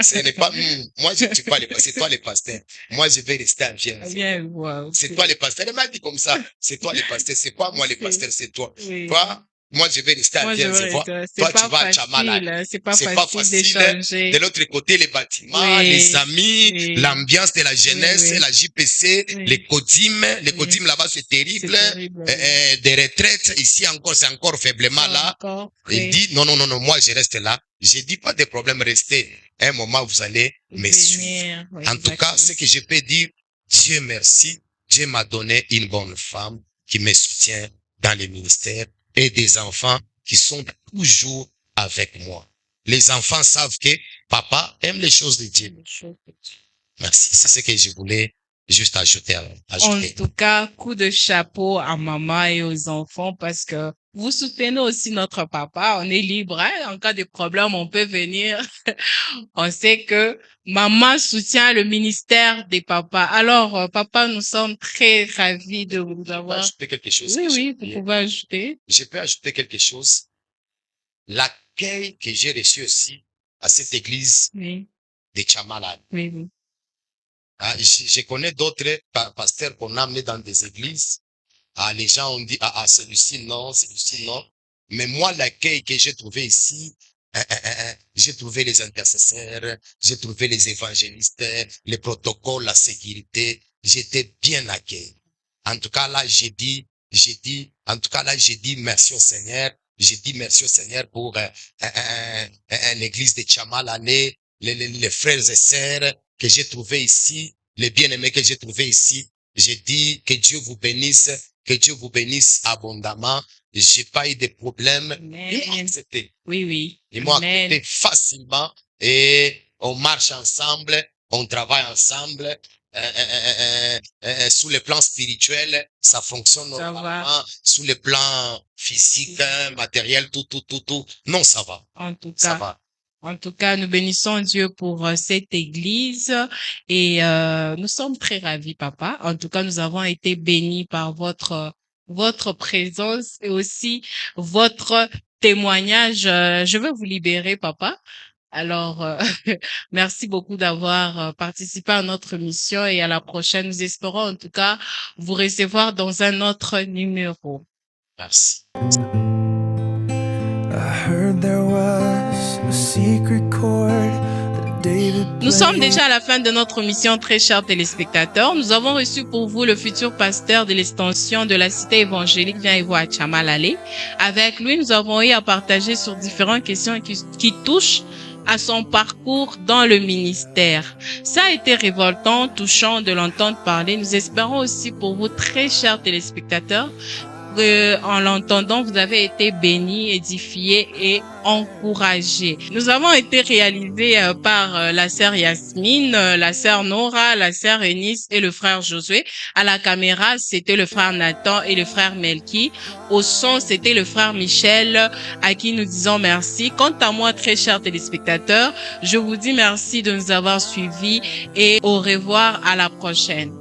Ce n'est pas nous. Moi, je ne suis pas le pasteur. C'est toi le pasteur. Moi, je vais rester en vierge. Bien, wow. C'est toi le pasteur. Elle m'a dit comme ça. C'est toi le pasteur. C'est pas moi le pasteur, c'est toi. Oui. Toi, moi, je vais rester à Moi, je vierge. vais rester. Toi, C'est tu vas pas à Chamala. facile, hein. C'est pas C'est pas facile facile. d'échanger. De l'autre côté, les bâtiments, Oui. les amis, Oui. l'ambiance de la jeunesse, Oui, oui. la JPC, Oui. les codim. Les Oui. codim là-bas, c'est C'est terrible. terrible. Des retraites, ici encore, c'est encore faiblement là. Encore. Il dit, non, moi, je reste là. Je dis pas de problème, restez. Un moment, vous allez me suivre. Venir. Oui, En tout cas, exactement. ce que je peux dire, Dieu merci. Dieu m'a donné une bonne femme qui me soutient dans les ministères et des enfants qui sont toujours avec moi. Les enfants savent que papa aime les choses de Dieu. Merci. C'est ce que je voulais juste ajouter. En tout cas, coup de chapeau à maman et aux enfants parce que vous soutenez aussi notre papa. On est libre, hein. En cas de problème, on peut venir. On sait que maman soutient le ministère des papas. Alors, papa, nous sommes très ravis de vous Je peux avoir. ajouter quelque chose. Oui, que j'ai oui, oublié. vous pouvez ajouter. Je peux ajouter quelque chose. L'accueil que j'ai reçu aussi à cette église Oui, de Chamala. oui, oui. Je connais d'autres pasteurs qu'on a amenés dans des églises. Les gens ont dit, celui-ci non, celui-ci non. Mais moi, l'accueil que j'ai trouvé ici, j'ai trouvé les intercesseurs, j'ai trouvé les évangélistes, les protocoles, la sécurité. J'étais bien accueilli. En tout cas, là, j'ai dit merci au Seigneur. J'ai dit merci au Seigneur pour l'église de Chamalané, les frères et sœurs que j'ai trouvés ici, les bien-aimés que j'ai trouvés ici. J'ai dit que Dieu vous bénisse abondamment. J'ai pas eu de problème. Ils m'ont Amen. accepté. Oui, oui. Ils m'ont Amen. accepté facilement et on marche ensemble, on travaille ensemble Sous le plan spirituel, ça fonctionne Ça va. normalement. Sous le plan physique, matériel, tout. Non, ça va. En tout Ça cas. va. En tout cas, nous bénissons Dieu pour cette église et nous sommes très ravis, papa. En tout cas, nous avons été bénis par votre présence et aussi votre témoignage. Je veux vous libérer, papa. Alors, merci beaucoup d'avoir participé à notre mission et à la prochaine. Nous espérons en tout cas vous recevoir dans un autre numéro. Merci. Nous sommes déjà à la fin de notre mission, très chers téléspectateurs. Nous avons reçu pour vous le futur pasteur de l'extension de la cité évangélique Viens-et-Vois à Chamalale. Avec lui, nous avons eu à partager sur différentes questions qui touchent à son parcours dans le ministère. Ça a été révoltant, touchant de l'entendre parler. Nous espérons aussi pour vous, très chers téléspectateurs, en l'entendant, vous avez été bénis, édifiés et encouragés. Nous avons été réalisés par la sœur Yasmine, la sœur Nora, la sœur Eunice et le frère Josué. À la caméra, c'était le frère Nathan et le frère Melki. Au son, c'était le frère Michel, à qui nous disons merci. Quant à moi, très chers téléspectateurs, je vous dis merci de nous avoir suivis et au revoir à la prochaine.